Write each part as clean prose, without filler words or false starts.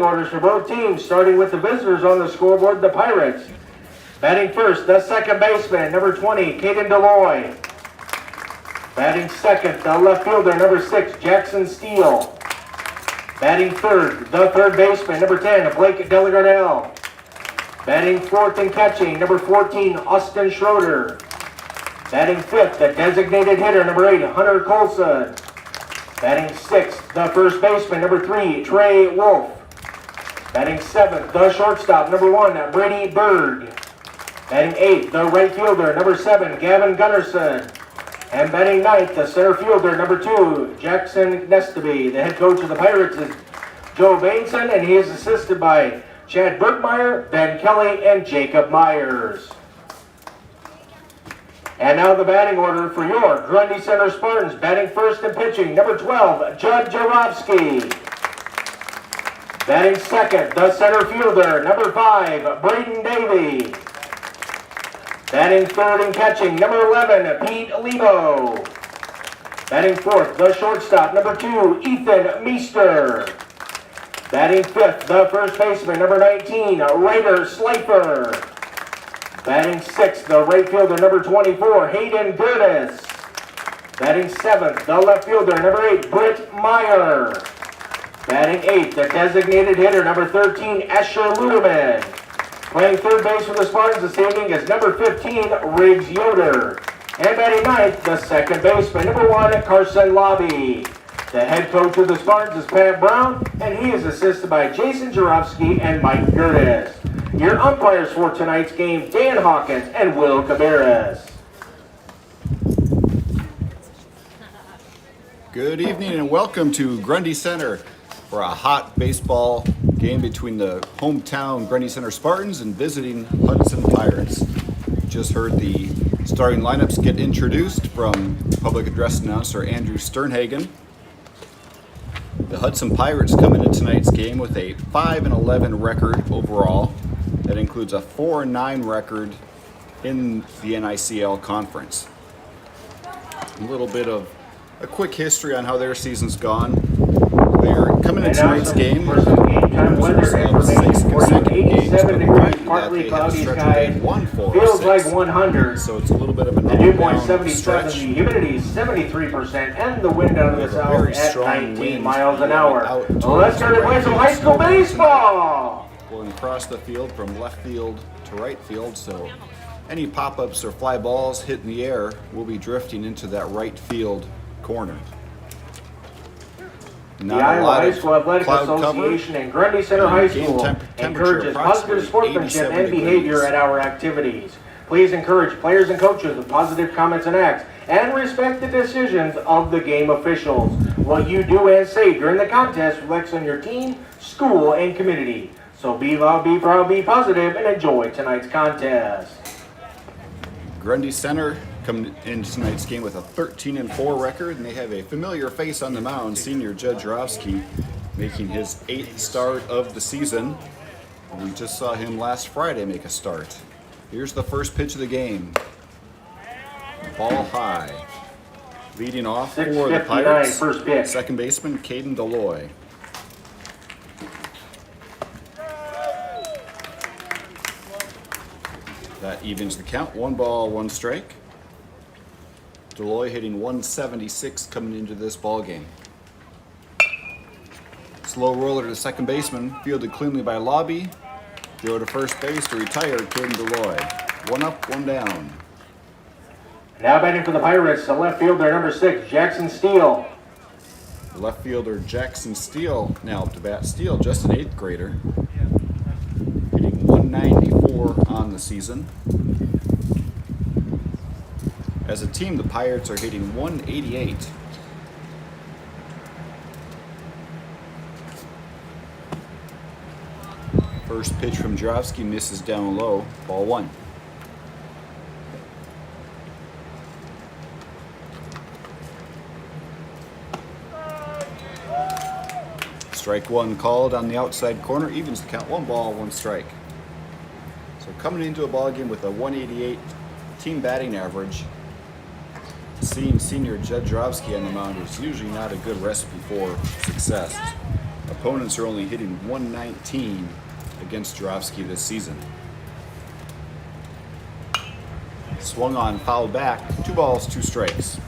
Orders for both teams, starting with the visitors on the scoreboard, the Pirates. Batting first, the second baseman, number 20, Caden Deloy. Batting second, the left fielder, number 6, Jackson Steele. Batting third, the third baseman, number 10, Blake Delegardelle. Batting fourth and catching, number 14, Austin Schroeder. Batting fifth, the designated hitter, number 8, Hunter Colson. Batting sixth, the first baseman, number 3, Trey Wolf. Batting seventh, the shortstop, number 1, Brady Berg. Batting eighth, the right fielder, number 7, Gavin Gunnarsson. And batting ninth, the center fielder, number 2, Jackson Nestaby. The head coach of the Pirates is Joe Bainson, and he is assisted by Chad Bergmeyer, Ben Kelly, and Jacob Myers. And now the batting order for your Grundy Center Spartans. Batting first and pitching, number 12, Judd Jarofsky. Batting second, the center fielder, number 5, Braden Davey. Batting third and catching, number 11, Pete Lebo. Batting fourth, the shortstop, number 2, Ethan Meester. Batting fifth, the first baseman, number 19, Ryder Slifer. Batting sixth, the right fielder, number 24, Hayden Gertis. Batting seventh, the left fielder, number 8, Britt Meyer. Batting eighth, the designated hitter, number 13, Escher Ludeman. Playing third base for the Spartans this evening is number 15, Riggs Yoder. And batting ninth, the second baseman, number 1, Carson Lobby. The head coach of the Spartans is Pat Brown, and he is assisted by Jason Jarofsky and Mike Gertis. Your umpires for tonight's game, Dan Hawkins and Will Cabarrus. Good evening and welcome to Grundy Center for a hot baseball game between the hometown Grundy Center Spartans and visiting Hudson Pirates. Just heard the starting lineups get introduced from public address announcer Andrew Sternhagen. The Hudson Pirates come into tonight's game with a 5-11 record overall. That includes a 4-9 record in the NICL conference. A little bit of a quick history on how their season's gone. They're coming into tonight's game with a 6 consecutive games, but partly cloudy skies, feels like 100. So it's a little bit of a the dew point down 77, stretch. the humidity is 73%, and the wind out of the south at 19 miles an hour. Well, let's start to play some high school baseball. Going across the field from left field to right field, so any pop-ups or fly balls hit in the air will be drifting into that right field corner. The Iowa High School Athletic Association and Grundy Center High School encourages positive sportsmanship and behavior at our activities. Please encourage players and coaches with positive comments and acts, and respect the decisions of the game officials. What you do and say during the contest reflects on your team, school, and community. So be loud, be proud, be positive, and enjoy tonight's contest. Grundy Center coming into tonight's game with a 13-4 record, and they have a familiar face on the mound, senior Judd Jarofsky, making his 8th start of the season. We just saw him last Friday make a start. Here's the first pitch of the game. Ball high. Leading off for the Pirates, first pitch. Second baseman Caden Deloy. That evens the count. 1 ball, 1 strike. Deloy hitting 176 coming into this ball game. Slow roller to the second baseman, fielded cleanly by Lobby. Throw to first base to retire Caden Deloy. 1 up, 1 down. Now batting for the Pirates, the left fielder, number 6, Jackson Steele. Left fielder Jackson Steele now up to bat. Steele, just an 8th grader. Hitting 194 on the season. As a team, the Pirates are hitting 188. First pitch from Jarofsky misses down low. Ball 1. Strike 1 called on the outside corner, evens the count. 1 ball, 1 strike. So coming into a ball game with a 188 team batting average, seeing senior Judd Jarofsky on the mound is usually not a good recipe for success. Opponents are only hitting 119 against Jarofsky this season. Swung on, fouled back, 2 balls, 2 strikes.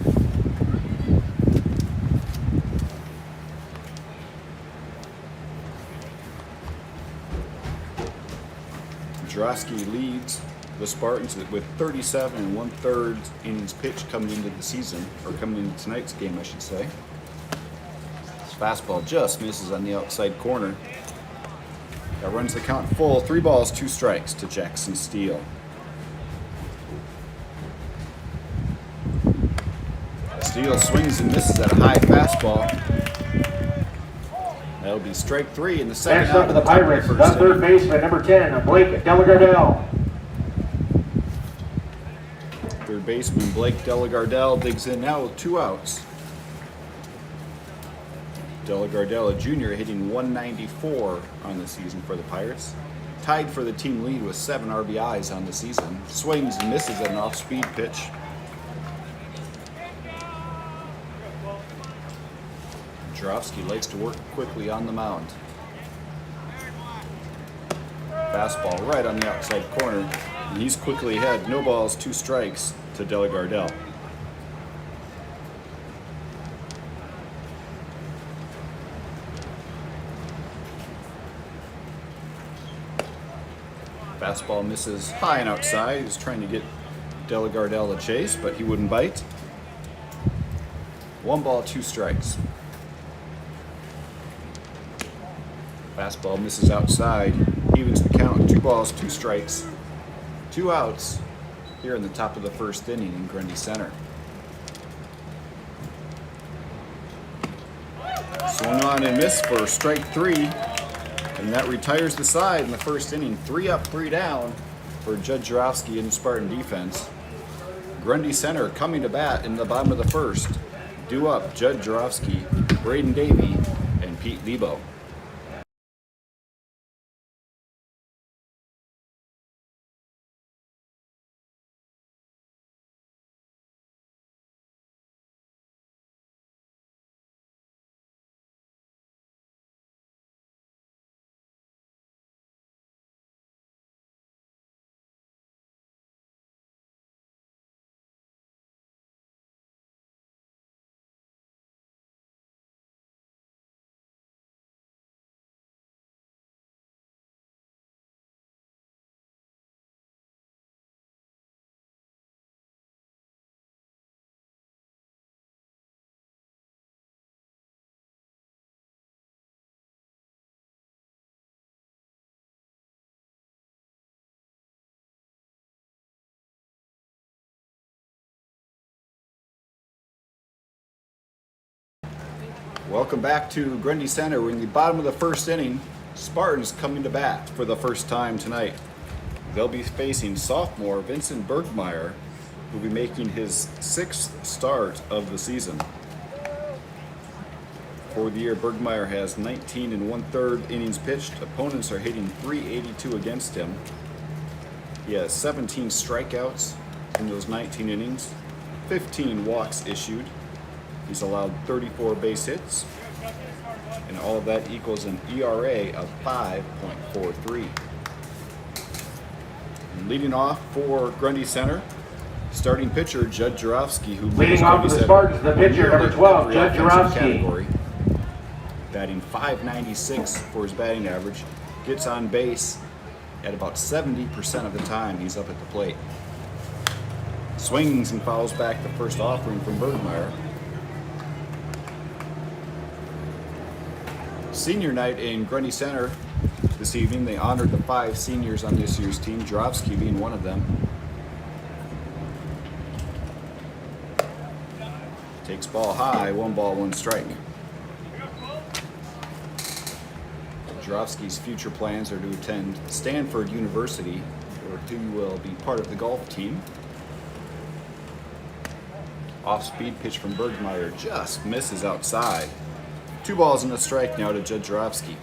Jarofsky leads the Spartans with 37 1/3 innings pitched coming into the season, or coming into tonight's game, I should say. His fastball just misses on the outside corner. That runs the count full, 3 balls, 2 strikes to Jackson Steele. Steele swings and misses at a high fastball. That'll be strike 3 in the second. Next up for the Pirates, the third baseman, number 10, Blake Delagardelle. Third baseman Blake Delagardelle digs in now with 2 outs. Delagardelle, a junior, hitting 194 on the season for the Pirates. Tied for the team lead with 7 RBIs on the season. Swings and misses at an off-speed pitch. Jarofsky likes to work quickly on the mound. Fastball right on the outside corner, and he's quickly ahead. No balls, 2 strikes to Delagardelle. Fastball misses high and outside. He's trying to get Delagardelle a chase, but he wouldn't bite. 1 ball, 2 strikes. Fastball misses outside, evens the count, 2 balls, 2 strikes, 2 outs here in the top of the first inning in Grundy Center. Swung on and missed for strike 3, and that retires the side in the first inning. 3 up, 3 down for Judd Jarofsky and the Spartan defense. Grundy Center coming to bat in the bottom of the first. Due up, Judd Jarofsky, Braden Davey, and Pete Lebo. Welcome back to Grundy Center. We're in the bottom of the first inning. Spartans coming to bat for the first time tonight. They'll be facing sophomore Vincent Bergmeyer, who will be making his 6th start of the season. For the year, Bergmeyer has 19 1/3 innings pitched. Opponents are hitting .382 against him. He has 17 strikeouts in those 19 innings, 15 walks issued. He's allowed 34 base hits, and all of that equals an ERA of 5.43. And leading off for Grundy Center, starting pitcher Judd Jarofsky, who leading off for the Spartans, the pitcher number 12, Judd Jarofsky. Batting .596 for his batting average, gets on base at about 70% of the time he's up at the plate. Swings and fouls back the first offering from Bergmeyer. Senior night in Grundy Center this evening. They honored the 5 seniors on this year's team, Jarofsky being one of them. Takes ball high, 1 ball, 1 strike. Jarofsky's future plans are to attend Stanford University, where he will be part of the golf team. Off-speed pitch from Bergmeyer just misses outside. 2 balls and a strike now to Judd Jarofsky.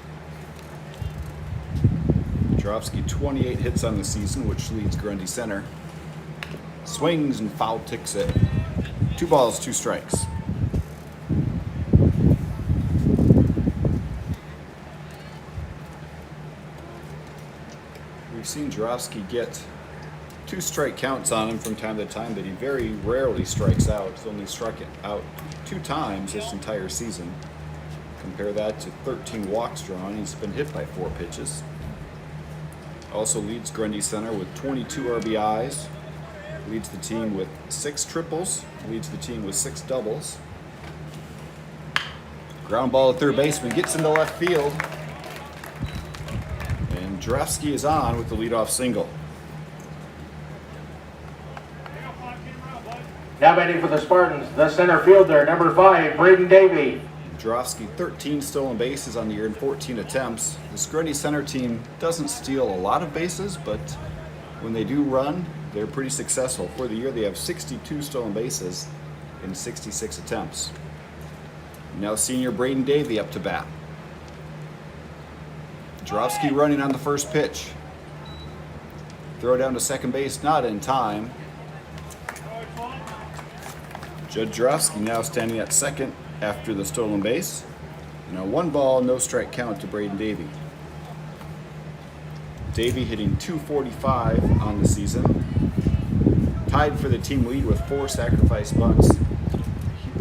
Jarofsky 28 hits on the season, which leads Grundy Center. Swings and foul ticks it. 2 balls, 2 strikes. seen Jarofsky get 2 strike counts on him from time to time, but he very rarely strikes out. He's only struck out 2 times this entire season. Compare that to 13 walks drawn. He's been hit by 4 pitches. Also leads Grundy Center with 22 RBIs. Leads the team with 6 triples. Leads the team with 6 doubles. Ground ball at third baseman, gets into left field. And Jarofsky is on with the leadoff single. Now batting for the Spartans, the center fielder, number 5, Braden Davey. Jarofsky 13 stolen bases on the year in 14 attempts. This Grundy Center team doesn't steal a lot of bases, but when they do run, they're pretty successful. For the year, they have 62 stolen bases in 66 attempts. Now senior Braden Davey up to bat. Jarofsky running on the first pitch. Throw down to second base, not in time. Judd Jarofsky now standing at second after the stolen base. Now 1 ball, no strike count to Braden Davey. Davey hitting .245 on the season. Tied for the team lead with 4 sacrifice bunts.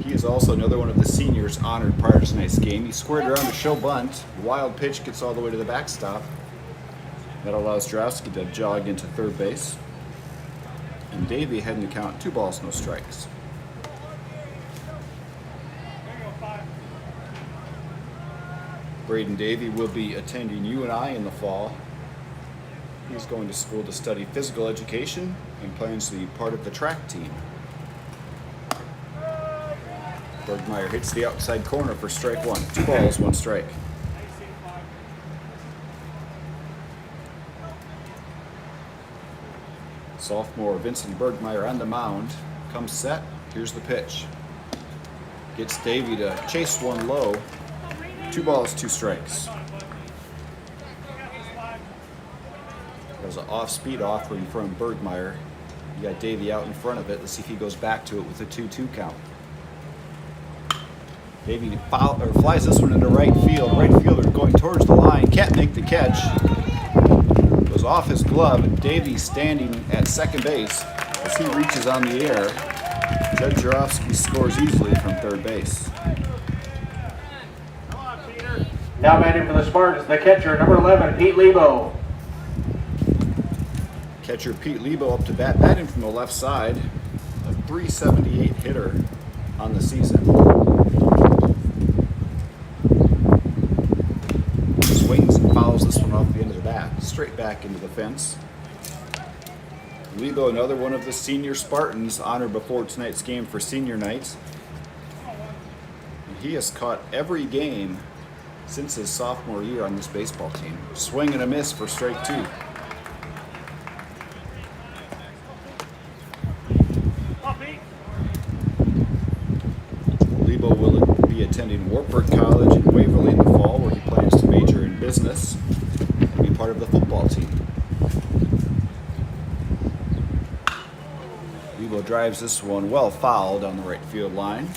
He is also another one of the seniors honored prior to tonight's game. He squared around to show bunt. Wild pitch gets all the way to the backstop. That allows Jarofsky to jog into third base. And Davey heading to count 2 balls, no strikes. Braden Davey will be attending UNI in the fall. He's going to school to study physical education and plans to be part of the track team. Bergmeyer hits the outside corner for strike 1. 2 balls, 1 strike. Sophomore Vincent Bergmeyer on the mound. Comes set. Here's the pitch. Gets Davey to chase 1 low. 2 balls, 2 strikes. That was an off-speed offering from Bergmeyer. You got Davey out in front of it. Let's see if he goes back to it with a 2-2 count. Davey flies this one into right field. Right fielder going towards the line. Can't make the catch. Goes off his glove, and Davey standing at second base as he reaches on the air. Judd Jarofsky scores easily from third base. Now batting for the Spartans, the catcher, number 11, Pete Lebo. Catcher Pete Lebo up to bat, batting from the left side. A .378 hitter on the season. Swings and fouls this one off the end of the bat, straight back into the fence. Lebo, another one of the senior Spartans, honored before tonight's game for senior night. And he has caught every game since his sophomore year on this baseball team. Swing and a miss for strike 2. Lebo will be attending Wartburg College in Waverly in the fall, where he plans to major in business and be part of the football team. Lebo drives this one well fouled on the right field line.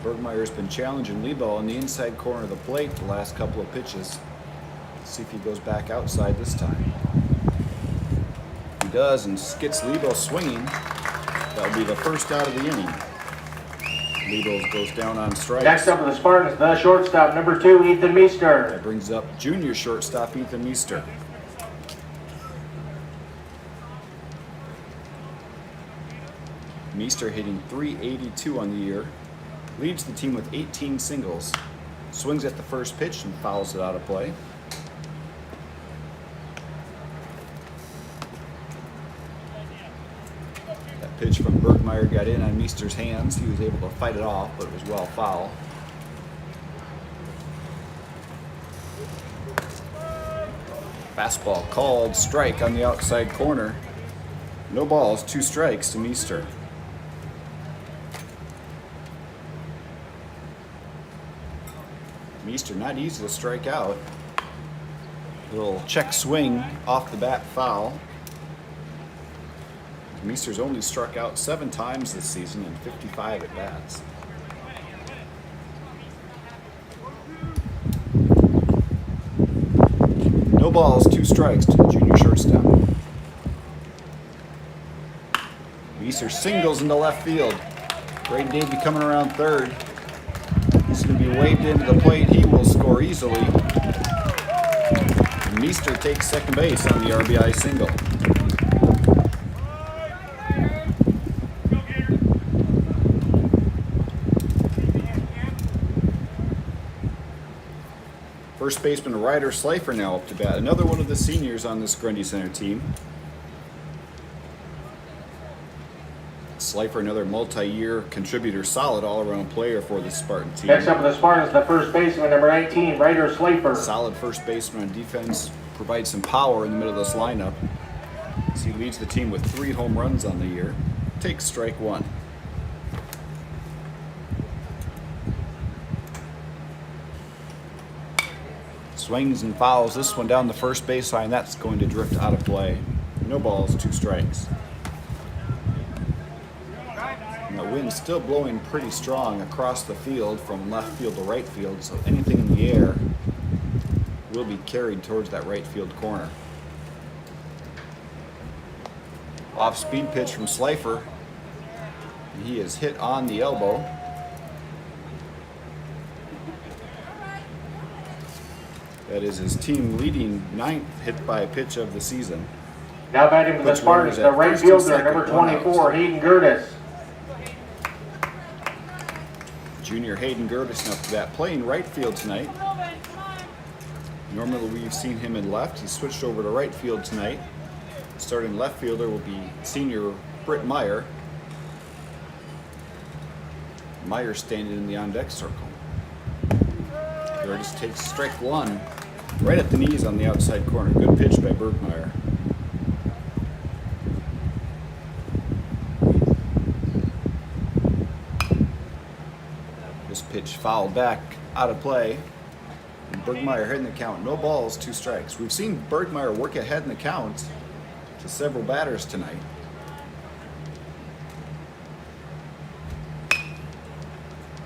Bergmeyer's been challenging Lebo on the inside corner of the plate the last couple of pitches. Let's see if he goes back outside this time. He does, and gets Lebo swinging. That'll be the first out of the inning. Lebo goes down on strikes. Next up for the Spartans, the shortstop, number 2, Ethan Meester. That brings up junior shortstop Ethan Meester. Meester hitting .382 on the year. Leads the team with 18 singles. Swings at the first pitch and fouls it out of play. That pitch from Bergmeyer got in on Meester's hands. He was able to fight it off, but it was well foul. Fastball called, strike on the outside corner. No balls, 2 strikes to Meester. Meester not easy to strike out. Little check swing off the bat foul. Meester's only struck out 7 times this season in 55 at bats. No balls, 2 strikes to the junior shortstop. Weiser singles into left field. Braden Davey coming around third. He's going to be waved into the plate. He will score easily. Meester takes second base on the RBI single. First baseman Ryder Slifer now up to bat. Another one of the seniors on this Grundy Center team. Slifer, another multi-year contributor, solid all-around player for the Spartan team. Next up for the Spartans, the first baseman, number 19, Ryder Slifer. Solid first baseman on defense, provides some power in the middle of this lineup. As he leads the team with 3 home runs on the year. Takes strike 1. Swings and fouls this one down the first baseline. That's going to drift out of play. No balls, 2 strikes. And the wind's still blowing pretty strong across the field from left field to right field, so anything in the air will be carried towards that right field corner. Off-speed pitch from Slifer. And he is hit on the elbow. That is his team leading 9th hit by pitch of the season. Now batting for the Spartans, the right fielder, number 24, Hayden Gertis. Junior Hayden Gertis up to bat, playing right field tonight. Normally we've seen him in left. He switched over to right field tonight. Starting left fielder will be senior Britt Meyer. Meyer standing in the on-deck circle. Gertis takes strike 1 right at the knees on the outside corner. Good pitch by Bergmeyer. This pitch fouled back out of play. And Bergmeyer hitting the count. No balls, 2 strikes. We've seen Bergmeyer work ahead in the count to several batters tonight.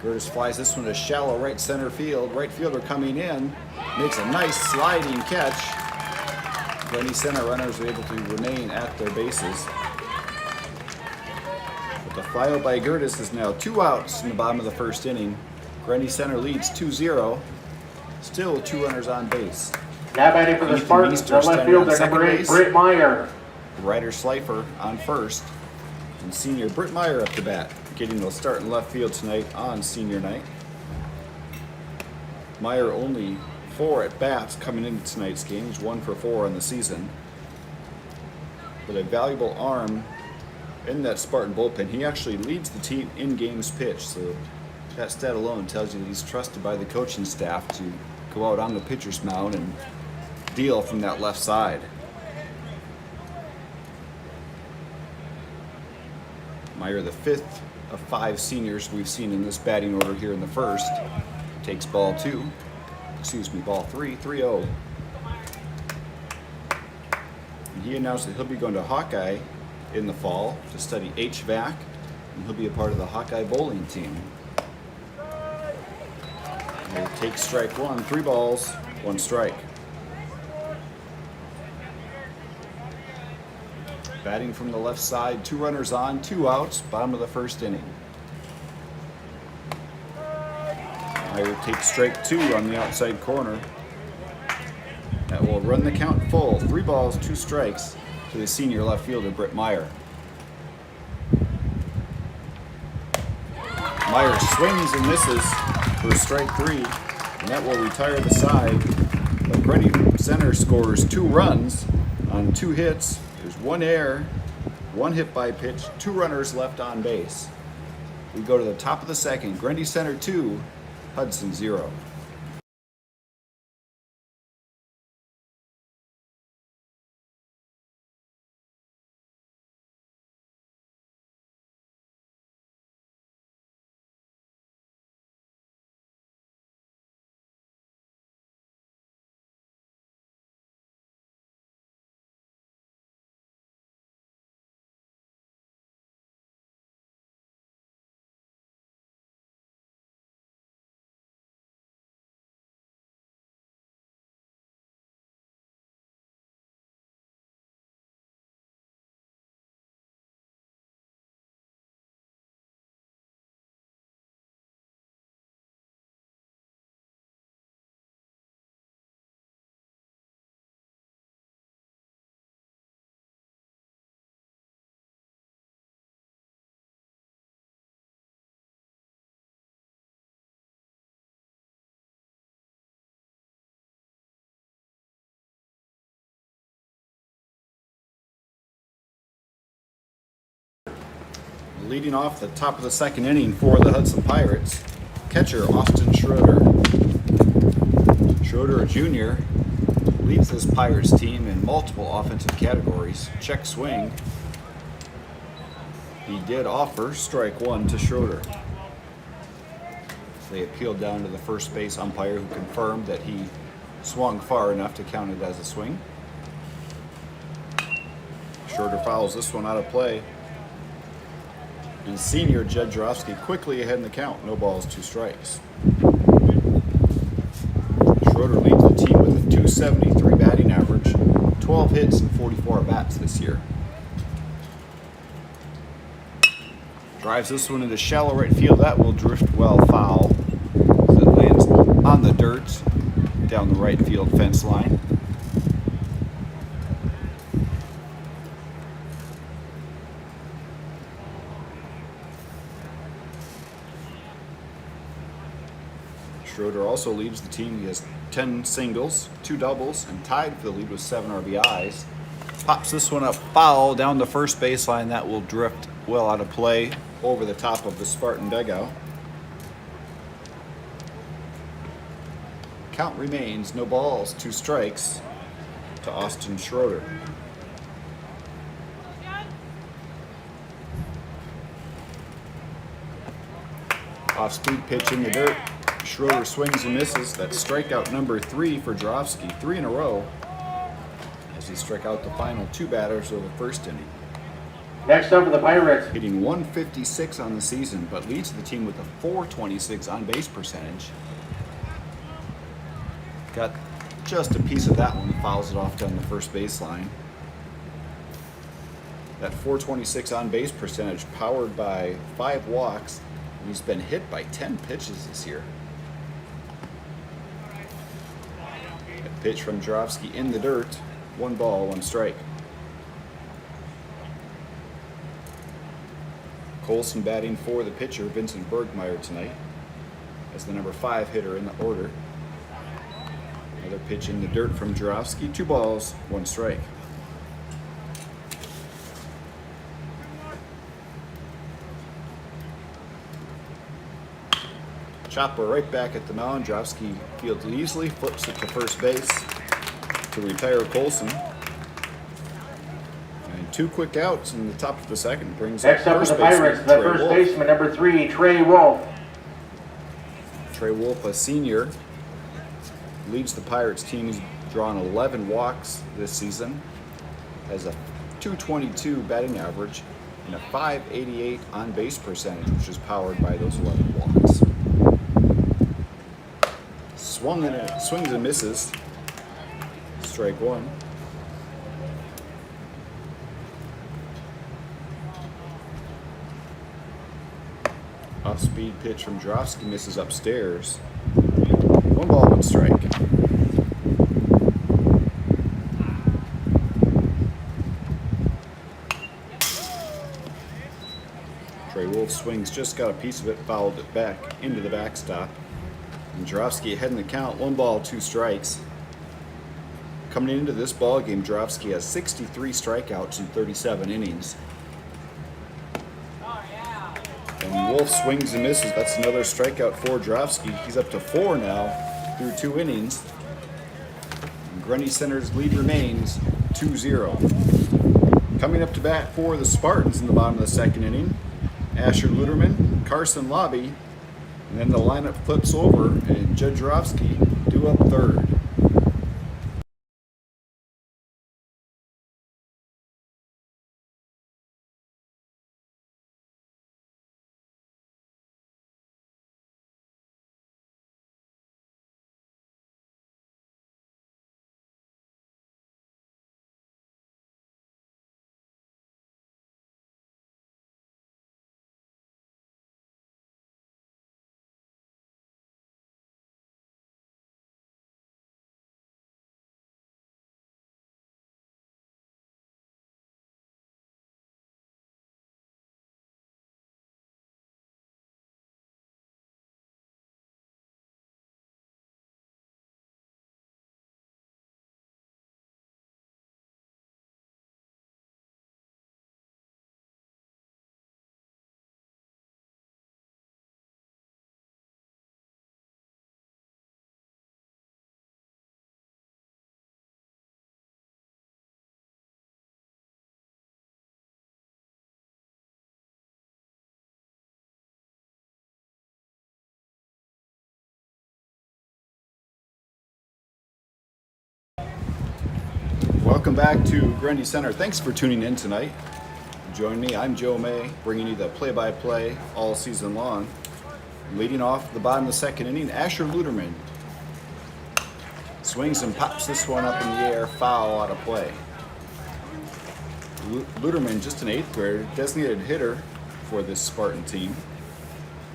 Gertis flies this one to shallow right center field. Right fielder coming in, makes a nice sliding catch. Grundy Center runners are able to remain at their bases. But the fly by Gertis is now 2 outs in the bottom of the first inning. Grundy Center leads 2-0. Still 2 runners on base. Now batting for the Spartans, the left fielder, number 8, Britt Meyer. Ryder Slifer on first. And senior Britt Meyer up to bat, getting the start in left field tonight on senior night. Meyer only 4 at bats coming into tonight's game. He's 1 for 4 on the season. But a valuable arm in that Spartan bullpen. He actually leads the team in games pitched, so that stat alone tells you that he's trusted by the coaching staff to go out on the pitcher's mound and deal from that left side. Meyer, the 5th of 5 seniors we've seen in this batting order here in the first. Takes ball 3, 3-0. And he announced that he'll be going to Hawkeye in the fall to study HVAC, and he'll be a part of the Hawkeye bowling team. He'll take strike 1, 3 balls, 1 strike. Batting from the left side, 2 runners on, 2 outs, bottom of the first inning. Meyer takes strike 2 on the outside corner. That will run the count full. 3 balls, 2 strikes to the senior left fielder, Britt Meyer. Meyer swings and misses for strike 3, and that will retire the side. But Grundy Center scores 2 runs on 2 hits. There's 1 error, 1 hit by pitch, 2 runners left on base. We go to the top of the second. Grundy Center 2, Hudson 0. Leading off the top of the second inning for the Hudson Pirates, catcher Austin Schroeder. Schroeder, a junior, leads this Pirates team in multiple offensive categories. Check swing. He did offer strike one to Schroeder. They appealed down to the first base umpire, who confirmed that he swung far enough to count it as a swing. Schroeder fouls this one out of play. And senior Judd Jarofsky quickly ahead in the count. No balls, 2 strikes. Schroeder leads the team with a .273 batting average, 12 hits and 44 bats this year. Drives this one into shallow right field. That will drift well foul as it lands on the dirt down the right field fence line. Schroeder also leads the team. He has 10 singles, 2 doubles, and tied for the lead with 7 RBIs. Pops this one up foul down the first baseline. That will drift well out of play over the top of the Spartan dugout. Count remains no balls, 2 strikes to Austin Schroeder. Off-speed pitch in the dirt. Schroeder swings and misses. That's strikeout number 3 for Jarofsky, 3 in a row, as he struck out the final 2 batters of the first inning. Next up for the Pirates. Hitting .156 on the season, but leads the team with a .426 on-base percentage. Got just a piece of that one, fouls it off down the first baseline. That .426 on-base percentage powered by 5 walks, and he's been hit by 10 pitches this year. A pitch from Jarofsky in the dirt, 1 ball, 1 strike. Colson batting for the pitcher, Vincent Bergmeyer, tonight, as the number 5 hitter in the order. Another pitch in the dirt from Jarofsky, 2 balls, 1 strike. Chopper right back at the mound. Jarofsky fields it easily, flips it to first base to retire Colson. And 2 quick outs in the top of the second brings Next up for the Pirates, the first baseman, number 3, Trey Wolf. Trey Wolf, a senior, leads the Pirates team. He's drawn 11 walks this season, has a .222 batting average and a .588 on-base percentage, which is powered by those 11 walks. Swings and misses. Strike 1. Off-speed pitch from Jarofsky misses upstairs. 1 ball, 1 strike. Trey Wolf swings, just got a piece of it, fouled it back into the backstop. And Jarofsky ahead in the count, 1 ball, 2 strikes. Coming into this ball game, Jarofsky has 63 strikeouts in 37 innings. And Wolf swings and misses. That's another strikeout for Jarofsky. He's up to 4 now through 2 innings. And Grundy Center's lead remains 2-0. Coming up to bat for the Spartans in the bottom of the second inning, Asher Luderman, Carson Lobby, and then the lineup flips over and Judd Jarofsky due up third. Welcome back to Grundy Center. Thanks for tuning in tonight. Join me, I'm Joe May, bringing you the play-by-play all season long. Leading off the bottom of the second inning, Asher Luderman swings and pops this one up in the air, foul out of play. Luderman, just an 8th grader, designated hitter for this Spartan team,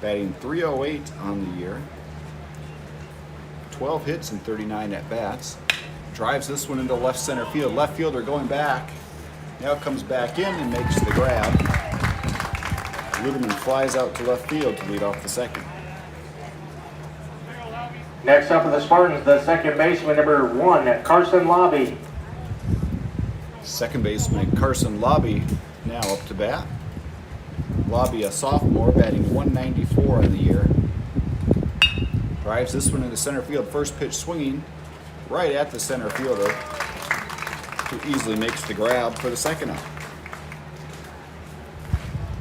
batting .308 on the year, 12 hits and 39 at-bats. Drives this one into left center field. Left fielder going back. Now comes back in and makes the grab. Luderman flies out to left field to lead off the second. Next up for the Spartans, the second baseman, number 1, Carson Lobby. Second baseman Carson Lobby now up to bat. Lobby, a sophomore, batting .194 on the year. Drives this one into center field. First pitch swinging right at the center fielder, who easily makes the grab for the second out.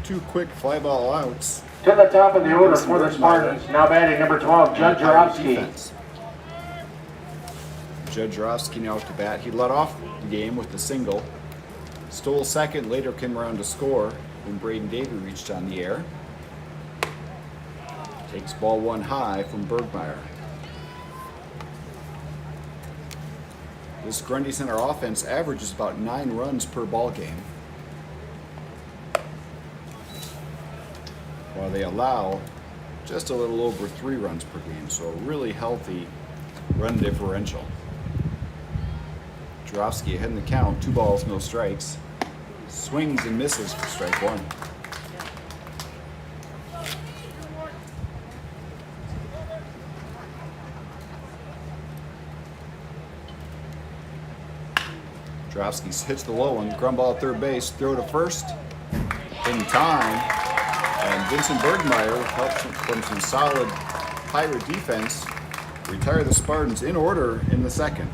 2 quick fly ball outs. To the top of the order for the Spartans, now batting number 12, Judd Jarofsky. Judd Jarofsky now up to bat. He led off the game with the single. Stole second, later came around to score when Braden Davey reached on the air. Takes ball 1 high from Bergmeyer. This Grundy Center offense averages about 9 runs per ball game, while they allow just a little over 3 runs per game, so a really healthy run differential. Jarofsky ahead in the count, 2 balls, no strikes. Swings and misses for strike 1. Jarofsky hits the low one, ground ball at third base, throw to first in time, and Vincent Bergmeyer, with help from some solid Pirate defense, retire the Spartans in order in the second.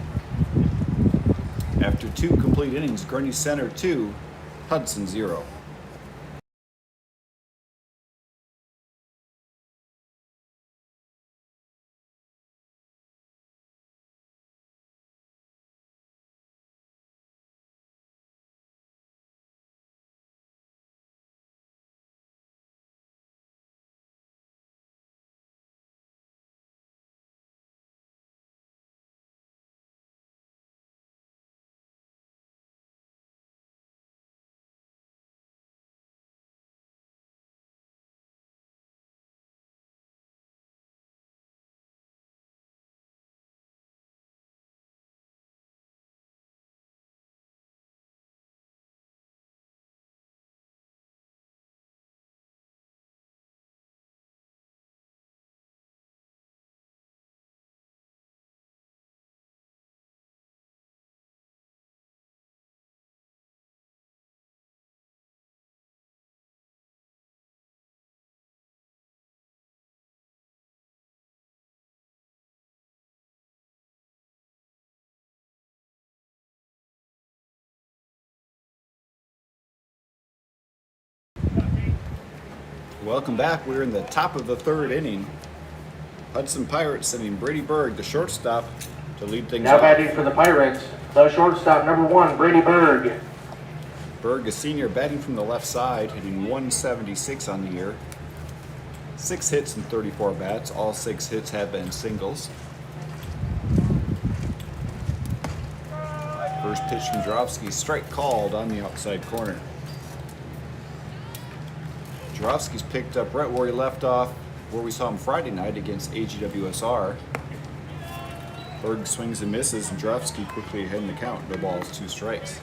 After 2 complete innings, Grundy Center 2, Hudson 0. Welcome back. We're in the top of the 3rd inning. Hudson Pirates sending Brady Berg, the shortstop, to lead things now off. batting for the Pirates, the shortstop, number 1, Brady Berg. Berg, a senior, batting from the left side, hitting .176 on the year. 6 hits and 34 bats. All 6 hits have been singles. First pitch from Jarofsky, strike called on the outside corner. Jarofsky's picked up right where he left off, where we saw him Friday night against AGWSR. Berg swings and misses, and Jarofsky quickly ahead in the count. No balls, 2 strikes.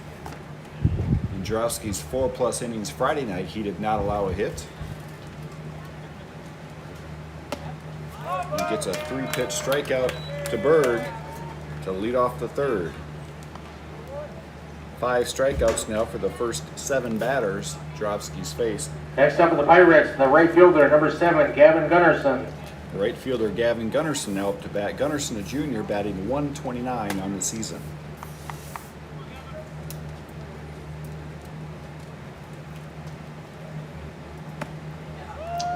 In Jarofsky's 4+ innings Friday night, he did not allow a hit. He gets a 3-pitch strikeout to Berg to lead off the 3rd. 5 strikeouts now for the first 7 batters Jarofsky's faced. Next up for the Pirates, the right fielder, number 7, Gavin Gunnarsson. Right fielder Gavin Gunnarsson now up to bat. Gunnarsson, a junior, batting .129 on the season.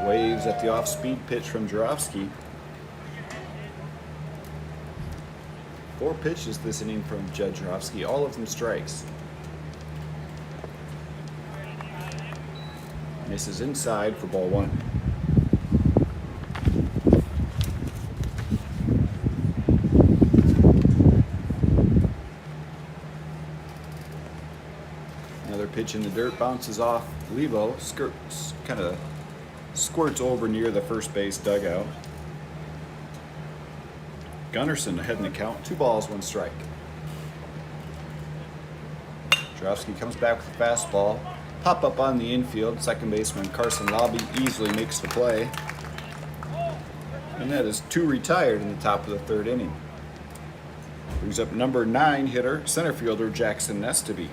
Waves at the off-speed pitch from Jarofsky. 4 pitches this inning from Jedrzejowski, all of them strikes. Misses inside for ball 1. Another pitch in the dirt, bounces off Lebo, kind of squirts over near the first base dugout. Gunnarsson ahead in the count, 2 balls, 1 strike. Jedrzejowski comes back with a fastball. Pop up on the infield, second baseman Carson Lobby easily makes the play. And that is 2 retired in the top of the 3rd inning. Brings up number 9 hitter, center fielder Jackson Nestaby.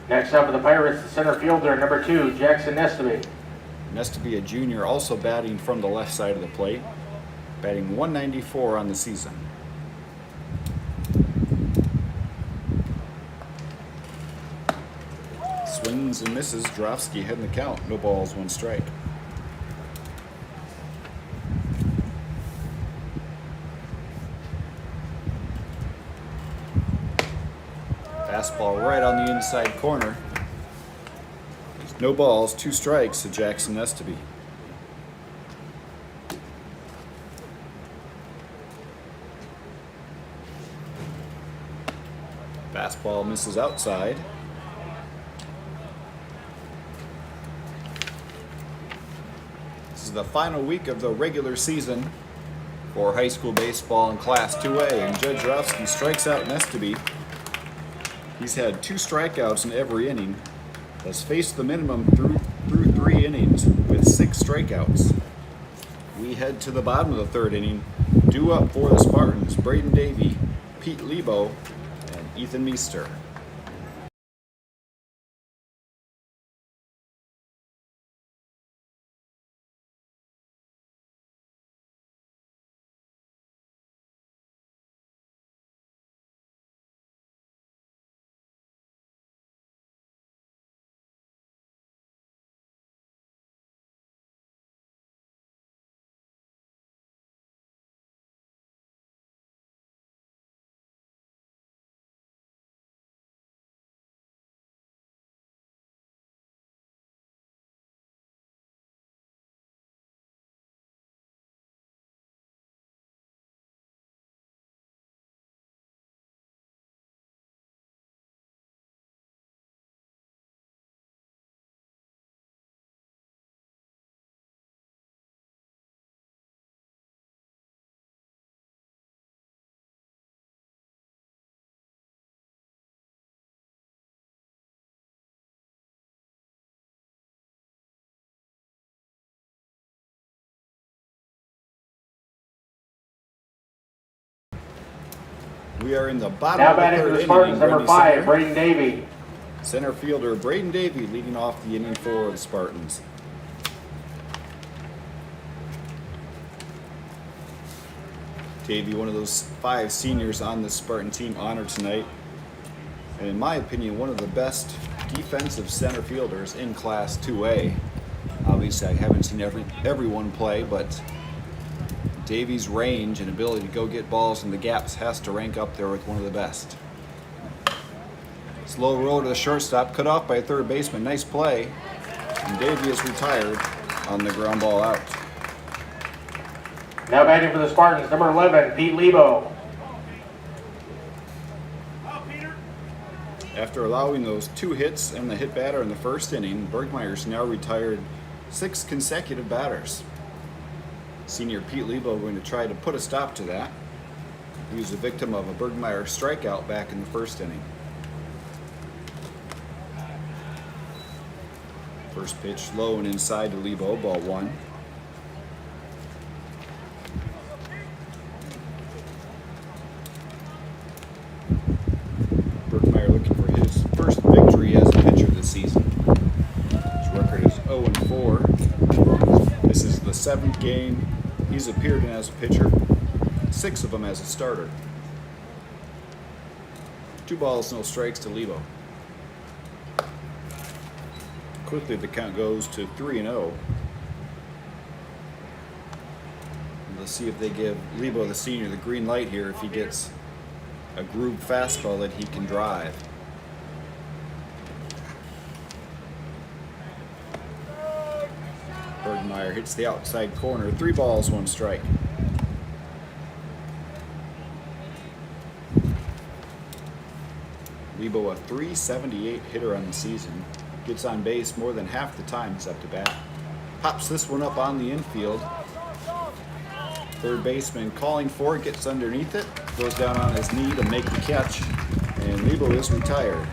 Next up for the Pirates, the center fielder, number 2, Jackson Nestaby. Nestaby, a junior, also batting from the left side of the plate, batting 194 on the season. Swings and misses, Jedrzejowski ahead in the count, no balls, 1 strike. Fastball right on the inside corner. There's no balls, 2 strikes to Jackson Nestaby. Fastball misses outside. This is the final week of the regular season for high school baseball in Class 2A, and Jedrzejowski strikes out Nestaby. He's had 2 strikeouts in every inning, has faced the minimum through 3 innings with 6 strikeouts. We head to the bottom of the 3rd inning. Due up for the Spartans, Braden Davey, Pete Lebo, and Ethan Meester. We are in the bottom Now of the batting for 3rd the inning. Spartans, number Grundy 5, Center. Braden Davey. Center fielder Braden Davey leading off the inning for the Spartans. Davey, one of those 5 seniors on the Spartan team, honored tonight. And in my opinion, one of the best defensive center fielders in Class 2A. Obviously, I haven't seen everyone play, but Davey's range and ability to go get balls in the gaps has to rank up there with one of the best. Slow roll to the shortstop, cut off by a 3rd baseman. Nice play. And Davey is retired on the ground ball out. Now batting for the Spartans, number 11, Pete Lebo. After allowing those 2 hits and the hit batter in the 1st inning, Bergmeyer's now retired 6 consecutive batters. Senior Pete Lebo going to try to put a stop to that. He was a victim of a Bergmeyer strikeout back in the 1st inning. First pitch low and inside to Lebo, ball 1. Bergmeyer looking for his first victory as a pitcher this season. His record is 0-4. This is the 7th game he's appeared in as a pitcher, 6 of them as a starter. 2 balls, no strikes to Lebo. Quickly the count goes to 3-0. Let's see if they give Lebo the senior the green light here if he gets a groove fastball that he can drive. Bergmeyer hits the outside corner. 3 balls, 1 strike. Lebo, a .378 hitter on the season. Gets on base more than half the time he's up to bat. Pops this one up on the infield. Third baseman calling for it, gets underneath it, goes down on his knee to make the catch, and Lebo is retired.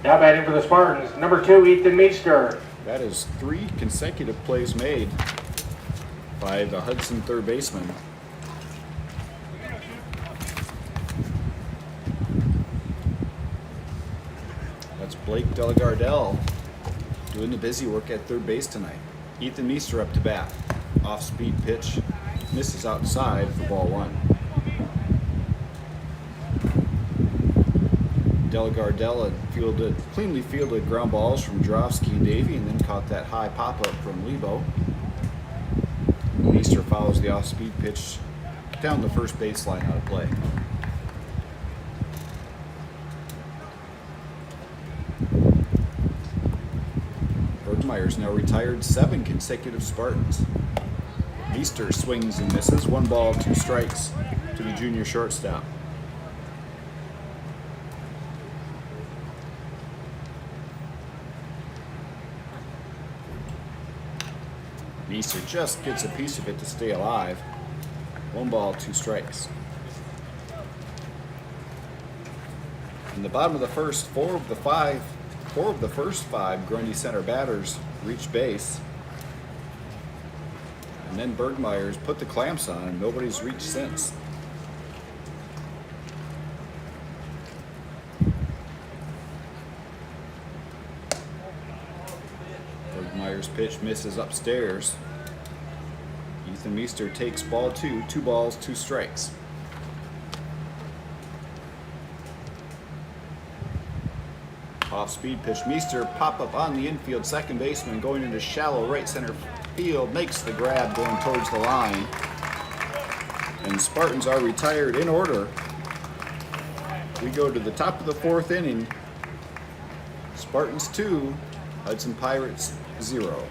Now batting for the Spartans, number 2, Ethan Meester. That is 3 consecutive plays made by the Hudson third baseman. That's Blake Delagardelle doing the busy work at third base tonight. Ethan Meester up to bat. Off-speed pitch, misses outside for ball 1. Delagardelle cleanly fielded ground balls from Drofsky and Davey, and then caught that high pop-up from Lebo. Meester follows the off-speed pitch down the first baseline out of play. Bergmeyer's now retired 7 consecutive Spartans. Meester swings and misses. 1 ball, 2 strikes to the junior shortstop. Meester just gets a piece of it to stay alive. 1 ball, 2 strikes. In the bottom of the first, 4 of the first 5 Grundy Center batters reached base. And then Bergmeyer's put the clamps on and nobody's reached since. Bergmeyer's pitch misses upstairs. Ethan Meester takes ball 2, 2 balls, 2 strikes. Off-speed pitch, Meester pop up on the infield. Second baseman going into shallow right center field, makes the grab going towards the line. And Spartans are retired in order. We go to the top of the 4th inning. Spartans 2, Hudson Pirates 0.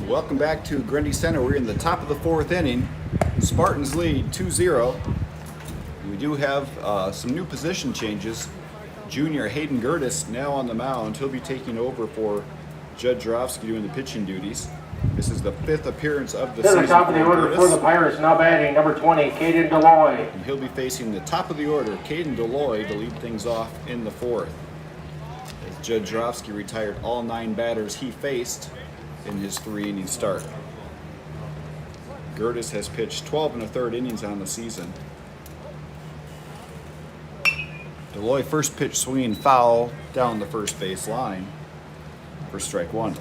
Welcome back to Grundy Center. We're in the top of the 4th inning. Spartans lead 2-0. We do have some new position changes. Junior Hayden Gertis now on the mound. He'll be taking over for Judd Drofsky doing the pitching duties. This is the 5th appearance of the season. To the top of the order for the Pirates, now batting number 20, Caden Deloy. And he'll be facing the top of the order, Caden Deloy, to lead things off in the 4th. As Judd Drofsky retired all 9 batters he faced in his 3-inning start. Gertis has pitched 12 1/3 innings on the season. Deloy first pitch swinging foul down the first base line for strike one.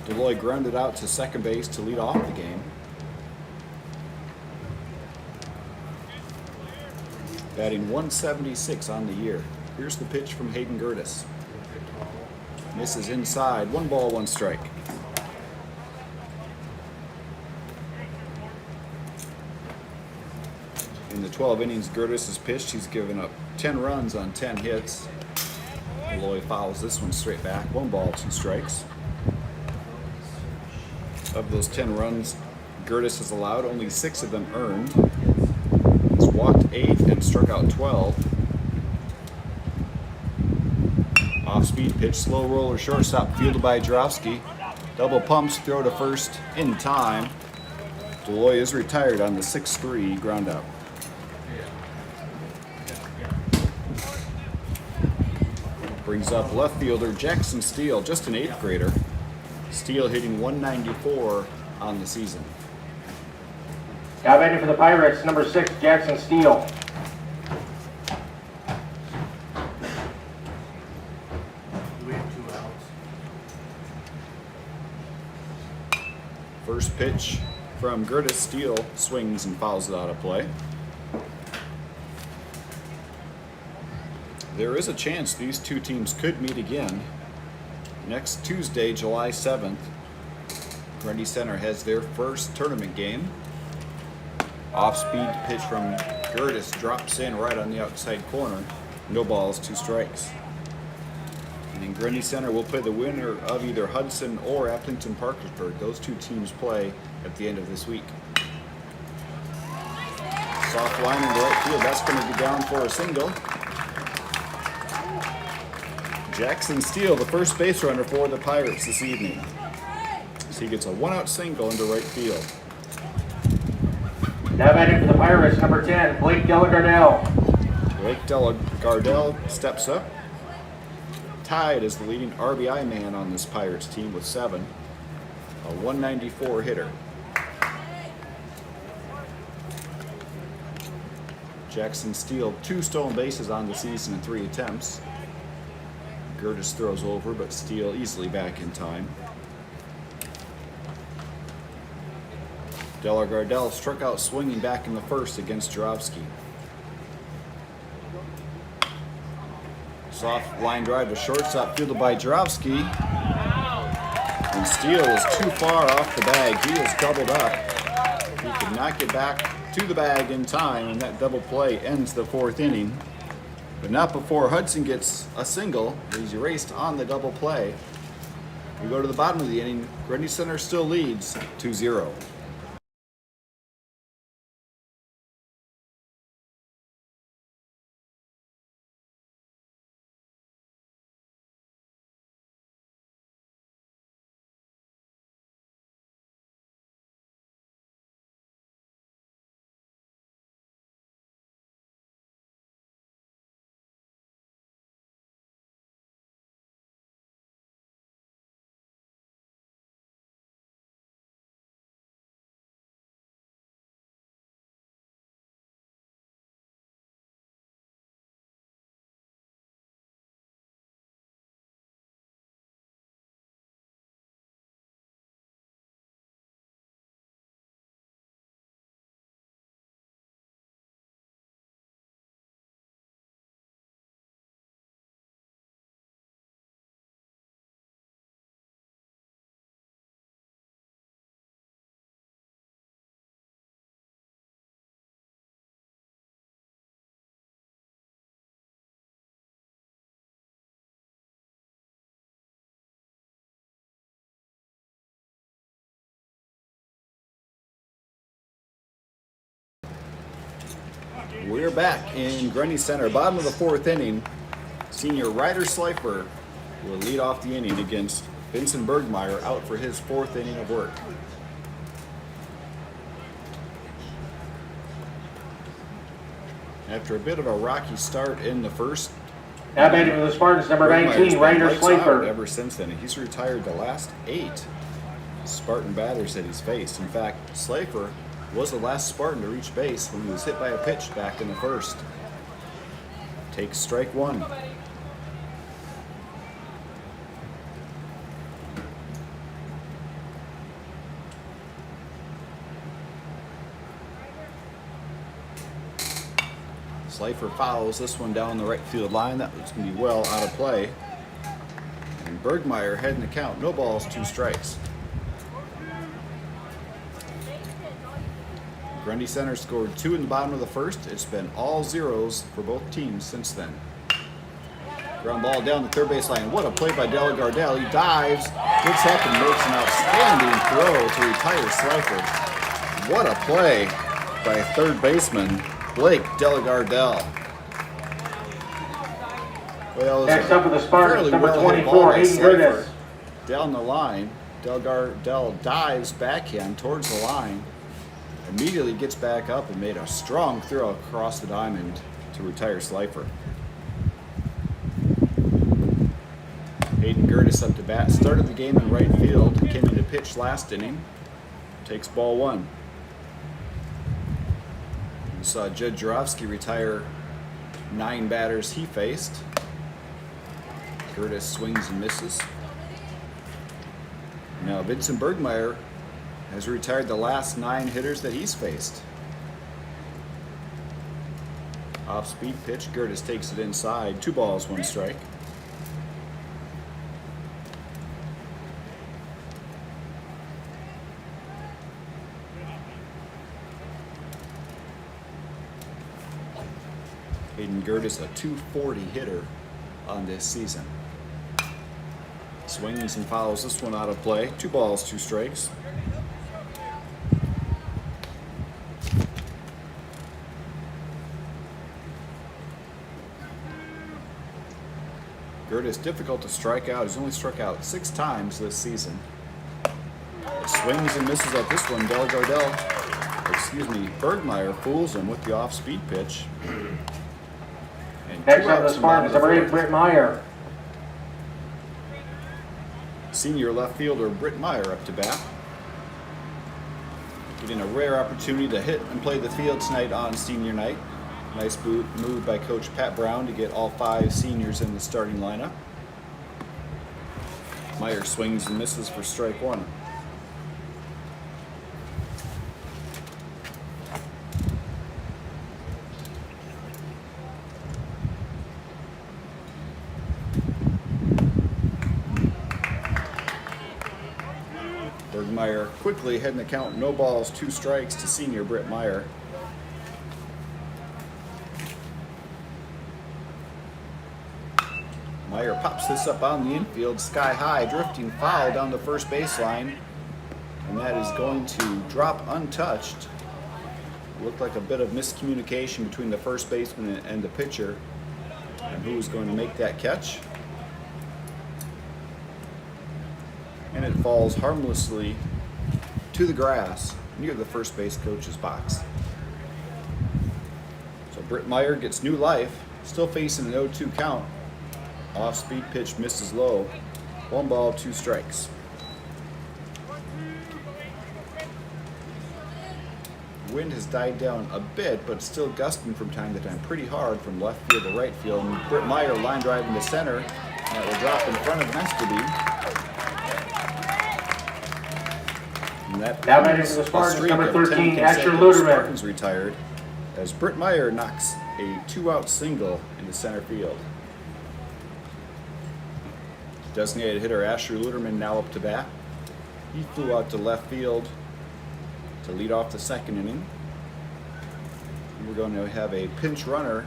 Deloy grounded out to second base to lead off the game. Batting 176 on the year. Here's the pitch from Hayden Gertis. Misses inside, 1 ball, 1 strike. In the 12 innings Gertis has pitched, he's given up 10 runs on 10 hits. Deloy fouls this one straight back, 1 ball, 2 strikes. Of those 10 runs Gertis has allowed, only 6 of them earned. He's walked 8 and struck out 12. Off-speed pitch, slow roller, shortstop, fielded by Jarofsky. Double pumps, throw to first in time. Deloy is retired on the 6-3 ground out. Brings up left fielder Jackson Steele, just an 8th grader. Steele hitting 194 on the season. Now batting for the Pirates, number 6, Jackson Steele. First pitch from Gertis. Steele swings and fouls it out of play. There is a chance these two teams could meet again. Next Tuesday, July 7th, Grundy Center has their first tournament game. Off-speed pitch from Gertis drops in right on the outside corner. No balls, 2 strikes. And then Grundy Center will play the winner of either Hudson or Appleton Parkersburg. Those two teams play at the end of this week. Soft line into right field. That's going to be down for a single. Jackson Steele, the first base runner for the Pirates this evening. So he gets a 1-out single into right field. Now batting for the Pirates, number 10, Blake Delagardelle. Blake Delagardelle steps up. Tied as the leading RBI man on this Pirates team with 7. A 194 hitter. Jackson Steele, 2 stolen bases on the season in 3 attempts. Gertis throws over, but Steele easily back in time. Delagardelle struck out swinging back in the first against Jarofsky. Soft line drive to shortstop, fielded by Jarofsky. And Steele is too far off the bag. He is doubled up. He could not get back to the bag in time, and that double play ends the 4th inning. But not before Hudson gets a single. He's erased on the double play. We go to the bottom of the inning. Grundy Center still leads 2-0. We're back in Grundy Center, bottom of the 4th inning. Senior Ryder Slifer will lead off the inning against Vincent Bergmeyer, out for his 4th inning of work. After a bit of a rocky start in the first, Now batting for the Spartans, number Bergmeyer's 19, been Rainer lights out Slafer. ever since then. He's retired the last 8 Spartan batters that he's faced. In fact, Slafer was the last Spartan to reach base when he was hit by a pitch back in the first. Takes strike 1. Slafer fouls this one down the right field line. That was going to be well out of play. And Bergmeyer heading the count. No balls, 2 strikes. Grundy Center scored 2 in the bottom of the first. It's been all zeros for both teams since then. Ground ball down the third base line. What a play by Della Gardell. He dives, gets up and makes an outstanding throw to retire Slafer. What a play by third baseman Blake Della Gardell. Well, Next up for the Spartans, fairly number well hit 24, ball by Hayden Slafer. Curtis. Down the line, Della Gardell dives backhand towards the line. Immediately gets back up and made a strong throw across the diamond to retire Slifer. Hayden Curtis up to bat, started the game in right field, came into pitch last inning, takes ball 1. We saw Judd Jarofsky retire 9 batters he faced. Curtis swings and misses. Now Vincent Bergmeyer has retired the last 9 hitters that he's faced. Off-speed pitch, Curtis takes it inside. 2 balls, 1 strike. Hayden Curtis, a .240 hitter on this season. Swings and fouls this one out of play. 2 balls, 2 strikes. Curtis difficult to strike out. He's only struck out 6 times this season. Swings and misses at this one. Bergmeyer fools him with the off-speed pitch. And Next up for the Spartans, number 8, Britt Meyer. Senior left fielder Britt Meyer up to bat. Getting a rare opportunity to hit and play the field tonight on senior night. Nice move by Coach Pat Brown to get all 5 seniors in the starting lineup. Meyer swings and misses for strike 1. Bergmeyer quickly heading the count. No balls, 2 strikes to senior Britt Meyer. Meyer pops this up on the infield, sky high, drifting foul down the first baseline. And that is going to drop untouched. Looked like a bit of miscommunication between the first baseman and the pitcher. And who is going to make that catch? And it falls harmlessly to the grass near the first base coach's box. So Britt Meyer gets new life, still facing an 0-2 count. Off-speed pitch misses low. 1 ball, 2 strikes. Wind has died down a bit, but still gusting from time to time pretty hard from left field to right field. And Britt Meyer line drive into center. And that will drop in front of Mesterby. And that Now batting for the Spartans, number 13, Asher Luderman. Spartans retired as Britt Meyer knocks a 2-out single into center field. Designated hitter Asher Luderman now up to bat. He flew out to left field to lead off the second inning. We're going to have a pinch runner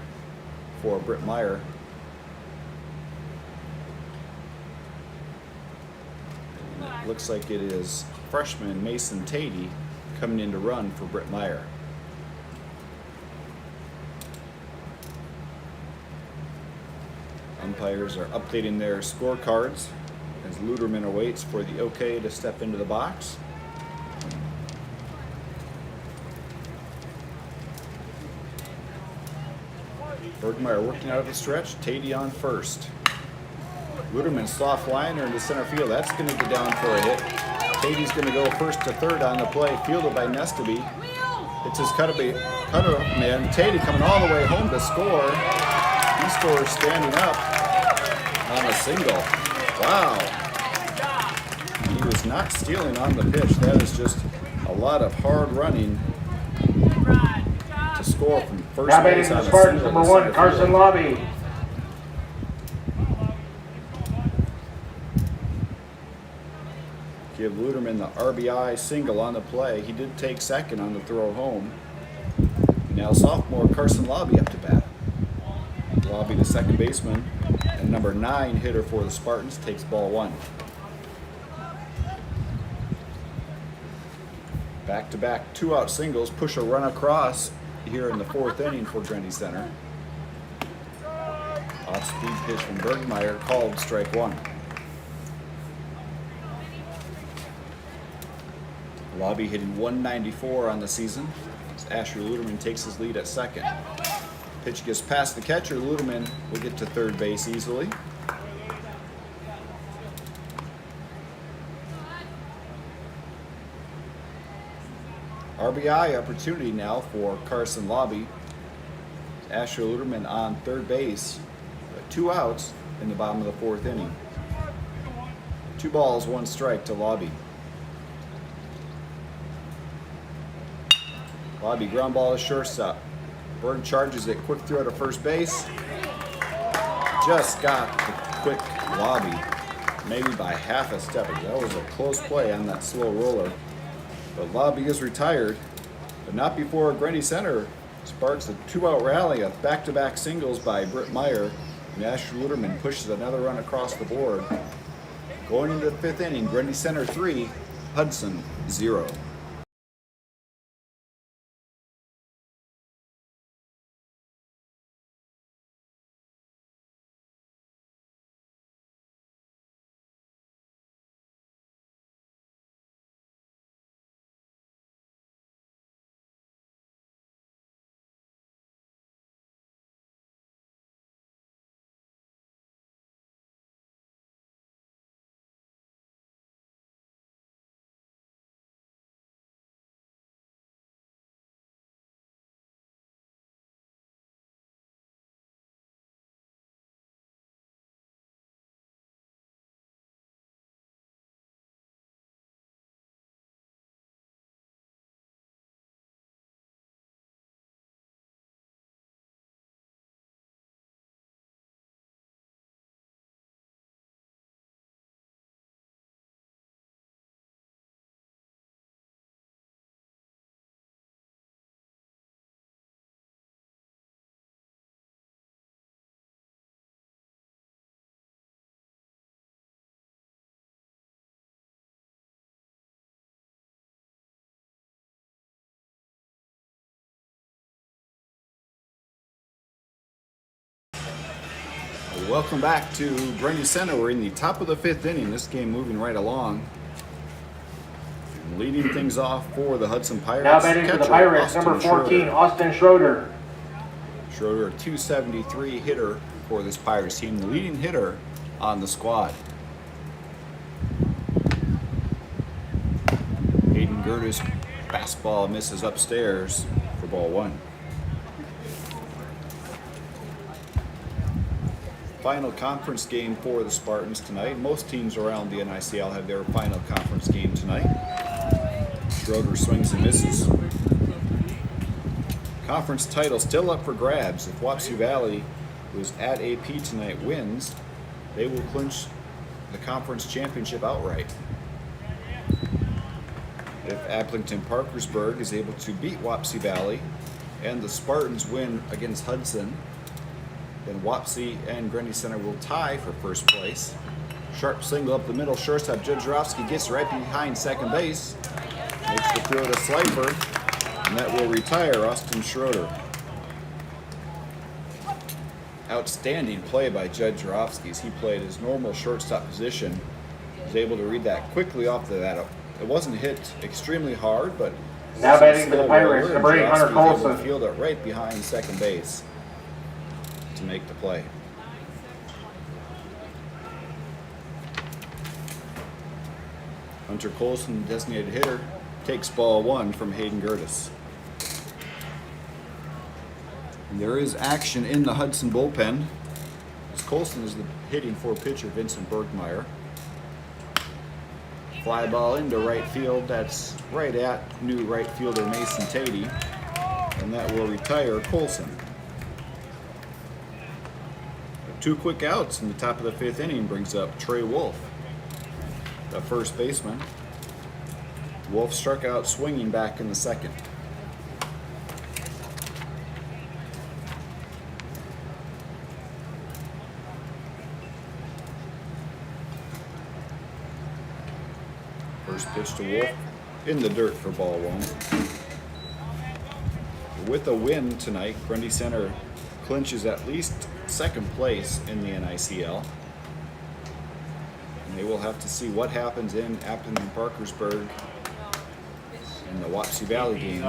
for Britt Meyer. It looks like it is freshman Mason Tatey coming in to run for Britt Meyer. Umpires are updating their scorecards as Luderman awaits for the okay to step into the box. Bergmeyer working out of the stretch. Tatey on first. Luderman soft liner into center field. That's going to go down for a hit. Tatey's going to go first to third on the play. Fielded by Nestaby. It's his cutoff man. Tatey coming all the way home to score. He scores standing up on a single. Wow. He was not stealing on the pitch. That is just a lot of hard running to score from first Now base batting on the a Spartans, single. number 1, Carson Lobby. Give Luderman the RBI single on the play. He did take second on the throw home. Now sophomore Carson Lobby up to bat. Lobby, the second baseman, and number 9 hitter for the Spartans, takes ball 1. Back-to-back 2-out singles push a run across here in the 4th inning for Grundy Center. Off-speed pitch from Bergmeyer, called strike 1. Lobby hitting 194 on the season. As Asher Luderman takes his lead at second. Pitch gets past the catcher. Luderman will get to third base easily. RBI opportunity now for Carson Lobby. Asher Luderman on third base. 2 outs in the bottom of the 4th inning. 2 balls, 1 strike to Lobby. Lobby ground ball to shortstop. Berg charges it, quick throw to first base. Just got the quick Lobby, maybe by half a step. That was a close play on that slow roller. But Lobby is retired, but not before Grundy Center sparks a 2-out rally of back-to-back singles by Britt Meyer. And Asher Luderman pushes another run across the board. Going into the 5th inning, Grundy Center 3, Hudson 0. Welcome back to Grundy Center. We're in the top of the 5th inning. This game moving right along. Leading things off for the Hudson Pirates. Now batting for the Pirates, number 14, Austin Schroeder. Schroeder, a .273 hitter for this Pirates team, the leading hitter on the squad. Hayden Gertis fastball misses upstairs for ball 1. Final conference game for the Spartans tonight. Most teams around the NICL have their final conference game tonight. Schroeder swings and misses. Conference title still up for grabs. If Wapsie Valley, who's at AP tonight, wins, they will clinch the conference championship outright. If Aplington Parkersburg is able to beat Wapsie Valley and the Spartans win against Hudson, then Wapsie and Grundy Center will tie for first place. Sharp single up the middle. Shortstop Judrowski gets right behind second base. Makes the throw to Slifer, and that will retire Austin Schroeder. Outstanding play by Judrowski as he played his normal shortstop position. He was able to read that quickly off the bat. It wasn't hit extremely hard, but now batting for the Pirates, number 8, Hunter Jodrowski was able to Colson. field it right behind second base. to make the play. Hunter Colson, designated hitter, takes ball 1 from Hayden Gertis. And there is action in the Hudson bullpen, as Colson is the hitting for pitcher Vincent Bergmeyer. Fly ball into right field, that's right at new right fielder Mason Tatey, and that will retire Colson. 2 quick outs in the top of the 5th inning brings up Trey Wolf, the first baseman. Wolf struck out swinging back in the 2nd. First pitch to Wolf in the dirt for ball 1. With a win tonight, Grundy Center clinches at least 2nd place in the NICL. And they will have to see what happens in Appleton and Parkersburg in the Wapsie Valley game.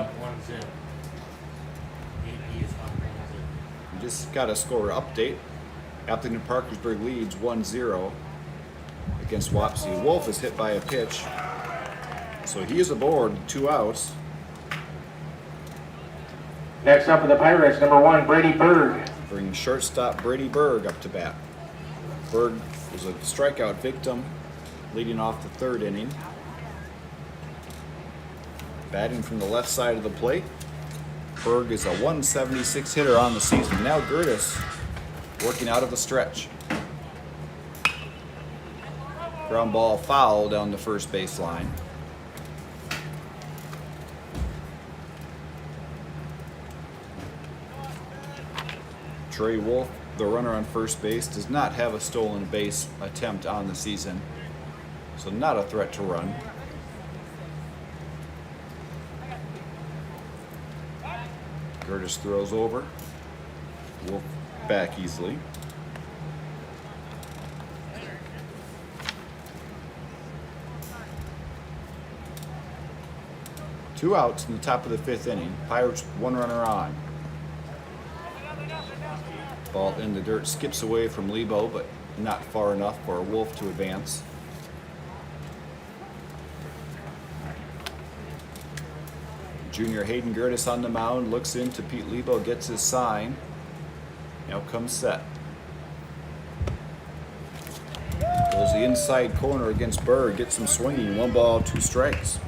We just got a score update. Appleton and Parkersburg leads 1-0 against Wapsie. Wolf is hit by a pitch, so he is aboard, 2 outs. Next up for the Pirates, number 1, Brady Berg. Bring shortstop Brady Berg up to bat. Berg was a strikeout victim leading off the 3rd inning. Batting from the left side of the plate, Berg is a 176 hitter on the season. Now Gertis working out of the stretch. Ground ball foul down the first base line. Trey Wolf, the runner on first base, does not have a stolen base attempt on the season, so not a threat to run. Gertis throws over. Wolf back easily. Two outs in the top of the 5th inning. Pirates 1 runner on. Ball in the dirt, skips away from Lebo, but not far enough for Wolf to advance. Junior Hayden Gertis on the mound, looks into Pete Lebo, gets his sign. Now comes set. Goes the inside corner against Berg, gets him swinging, 1 ball, 2 strikes.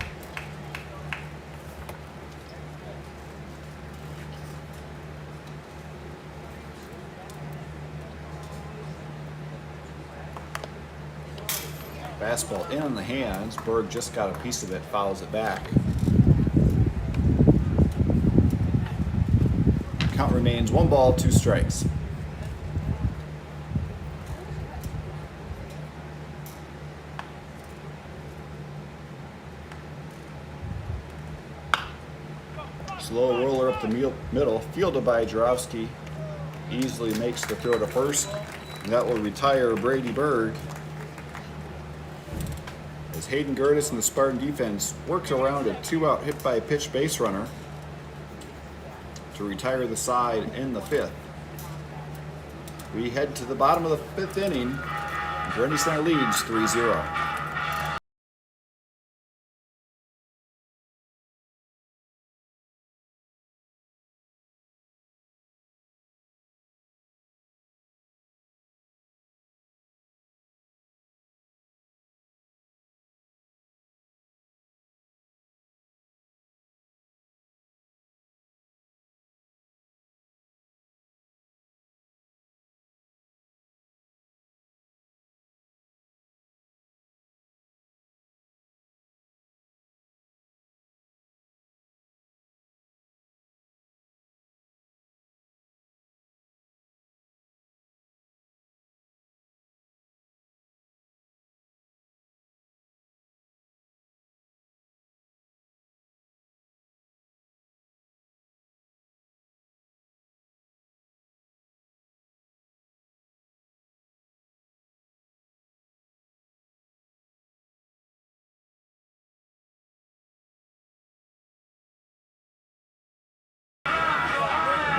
Fastball in on the hands. Berg just got a piece of it, fouls it back. Count remains 1 ball, 2 strikes. Slow roller up the middle, fielded by Jarowski. Easily makes the throw to first, and that will retire Brady Berg. As Hayden Gertis and the Spartan defense works around a 2-out hit by a pitch base runner to retire the side in the 5th. We head to the bottom of the 5th inning. Grundy Center leads 3-0.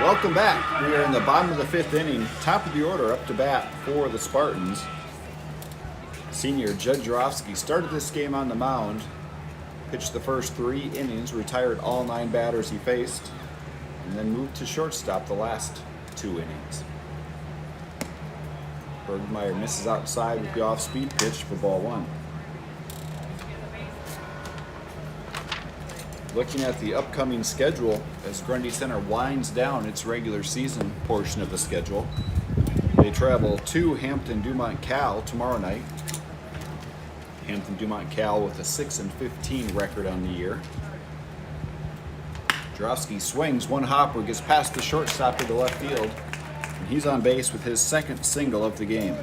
Welcome back. We are in the bottom of the 5th inning, top of the order, up to bat for the Spartans. Senior Judd Jarofsky started this game on the mound, pitched the first 3 innings, retired all 9 batters he faced, and then moved to shortstop the last 2 innings. Bergmeyer misses outside with the off-speed pitch for ball 1. Looking at the upcoming schedule, as Grundy Center winds down its regular season portion of the schedule, they travel to Hampton-Dumont Cal tomorrow night. Hampton-Dumont Cal with a 6-15 record on the year. Jarofsky swings one hopper, gets past the shortstop to the left field, and he's on base with his second single of the game.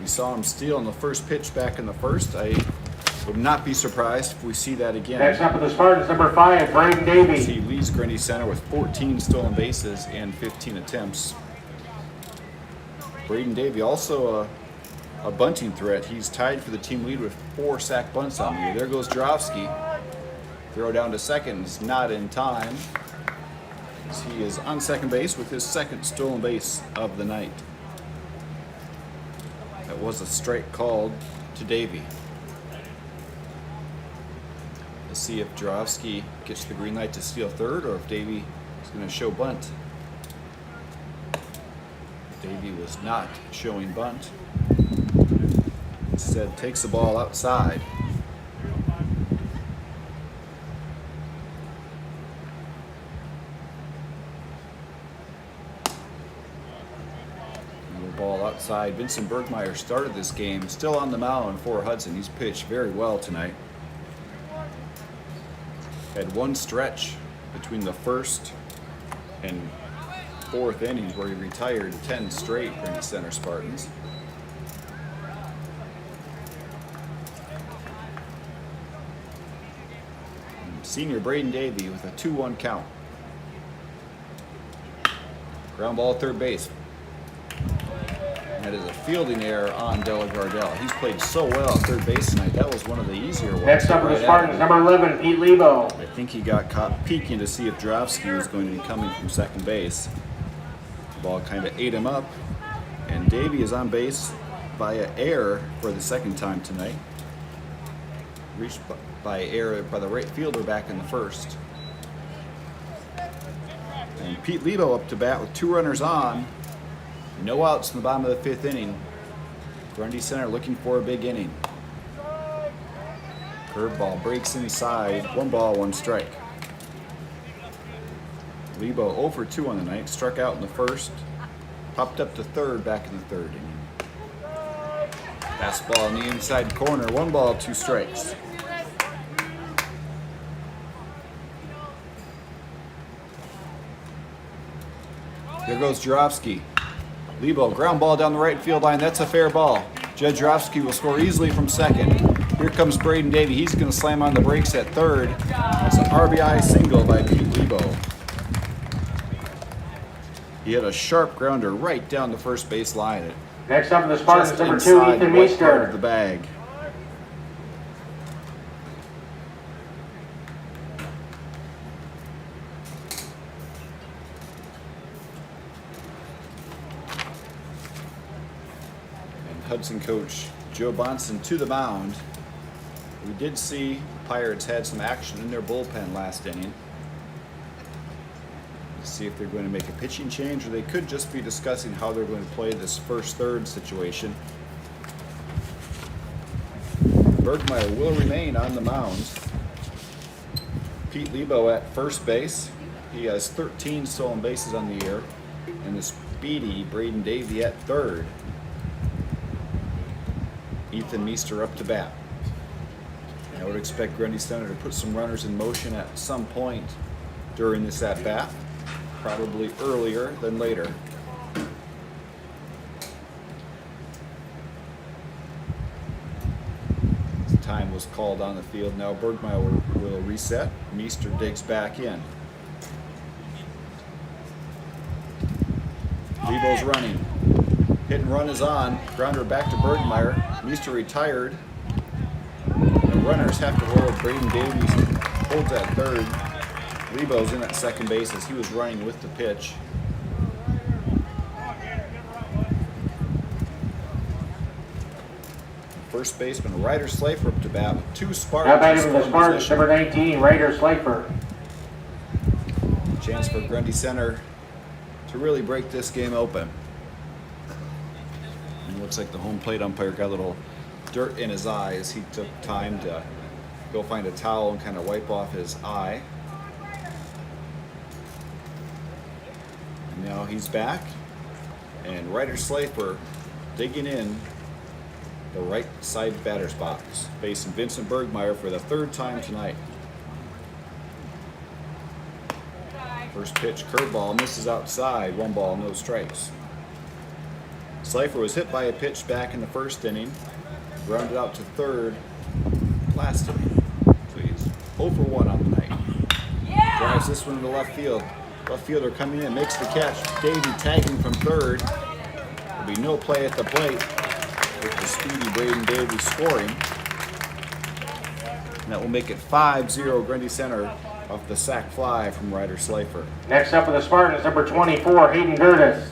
We saw him steal in the first pitch back in the first. I would not be surprised if we see that again. Next up for the Spartans, number 5, Braden Davey. He leads Grundy Center with 14 stolen bases and 15 attempts. Braden Davey also a bunting threat. He's tied for the team lead with 4 sack bunts on the year. There goes Jarofsky. Throw down to second is not in time, as he is on second base with his second stolen base of the night. That was a strike called to Davey. Let's see if Jarofsky gets the green light to steal third, or if Davey is going to show bunt. Davey was not showing bunt. Instead, takes the ball outside. Another ball outside. Vincent Bergmeyer started this game, still on the mound for Hudson. He's pitched very well tonight. Had one stretch between the first and 4th innings where he retired 10 straight Grundy Center Spartans. And senior Braden Davey with a 2-1 count. Ground ball at third base. That is a fielding error on Della Gardell. He's played so well at third base tonight. That was one of the easier ones. Next up for the Spartans, number 11, Pete Lebo. I think he got caught peeking to see if Jarofsky was going to be coming from second base. The ball kind of ate him up, and Davey is on base via error for the second time tonight. Reached by error by the right fielder back in the first. And Pete Lebo up to bat with 2 runners on. No outs in the bottom of the 5th inning. Grundy Center looking for a big inning. Curveball breaks inside. 1 ball, 1 strike. Lebo 0 for 2 on the night. Struck out in the first. Popped up to third back in the 3rd inning. Fastball in the inside corner. 1 ball, 2 strikes. There goes Jarofsky. Lebo, ground ball down the right field line. That's a fair ball. Judd Jarofsky will score easily from second. Here comes Braden Davey. He's going to slam on the brakes at third. It's an RBI single by Pete Lebo. He had a sharp grounder right down the first base line. Next up for the Spartans, Just number 2, inside Ethan the white part of Meester. the bag. Hudson coach Joe Bonson to the mound. We did see the Pirates had some action in their bullpen last inning. Let's see if they're going to make a pitching change, or they could just be discussing how they're going to play this first-third situation. Bergmeyer will remain on the mound. Pete Lebo at first base. He has 13 stolen bases on the year. And the speedy Braden Davey at third. Ethan Meester up to bat. I would expect Grundy Center to put some runners in motion at some point during this at-bat, probably earlier than later. Time was called on the field. Now Bergmeyer will reset. Meester digs back in. Lebo's running. Hit and run is on. Grounder back to Bergmeyer. Meester retired. The runners have to roll Braden Davey holds at third. Lebo's in at second base as he was running with the pitch. First baseman Ryder Slifer up to bat with 2 Spartans. Now batting for the Spartans, number 19, Ryder Slifer. Chance for Grundy Center to really break this game open. And it looks like the home plate umpire got a little dirt in his eye as he took time to go find a towel and kind of wipe off his eye. And now he's back, and Ryder Slifer digging in the right side batter's box, facing Vincent Bergmeyer for the 3rd time tonight. First pitch, curveball, misses outside, 1 ball, no strikes. Slifer was hit by a pitch back in the 1st inning, grounded out to 3rd last inning. So he's 0 for 1 on the night. Drives this one to left field. Left fielder coming in, makes the catch. Davey tagging from 3rd. There'll be no play at the plate with the speedy Braden Davey scoring. And that will make it 5-0 Grundy Center off the sac fly from Ryder Slifer. Next up for the Spartans, number 24, Hayden Gertis.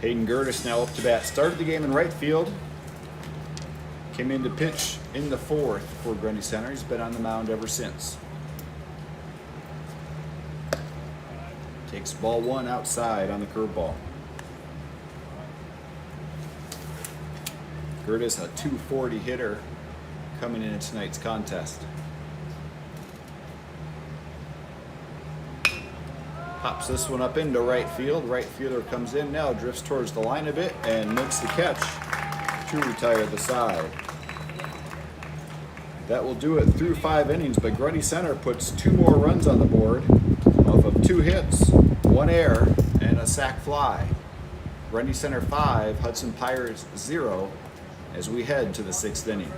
Hayden Gertis now up to bat. Started the game in right field. Came in to pitch in the 4th for Grundy Center. He's been on the mound ever since. Takes ball 1 outside on the curveball. Gertis, a .240 hitter coming in tonight's contest. Pops this one up into right field. Right fielder comes in now, drifts towards the line a bit, and makes the catch to retire the side. That will do it through 5 innings, but Grundy Center puts 2 more runs on the board off of 2 hits, 1 error, and a sac fly. Grundy Center 5, Hudson Pirates 0, as we head to the 6th inning.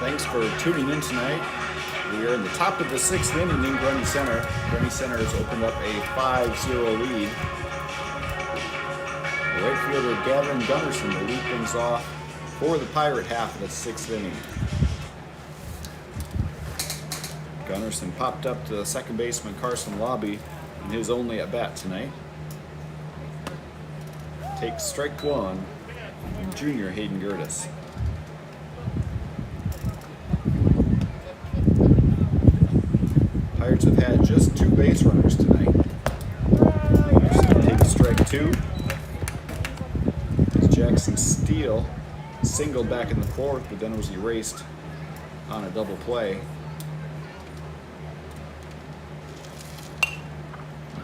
Thanks for tuning in tonight. We are in the top of the 6th inning in Grundy Center. Grundy Center has opened up a 5-0 lead. The right fielder Gavin Gunnarsson will lead things off for the Pirate half of the 6th inning. Gunnarsson popped up to the second baseman Carson Lobby in his only at bat tonight. Takes strike 1 from junior Hayden Gertis. Pirates have had just 2 base runners tonight. Takes strike 2. As Jackson Steele singled back in the 4th, but then was erased on a double play.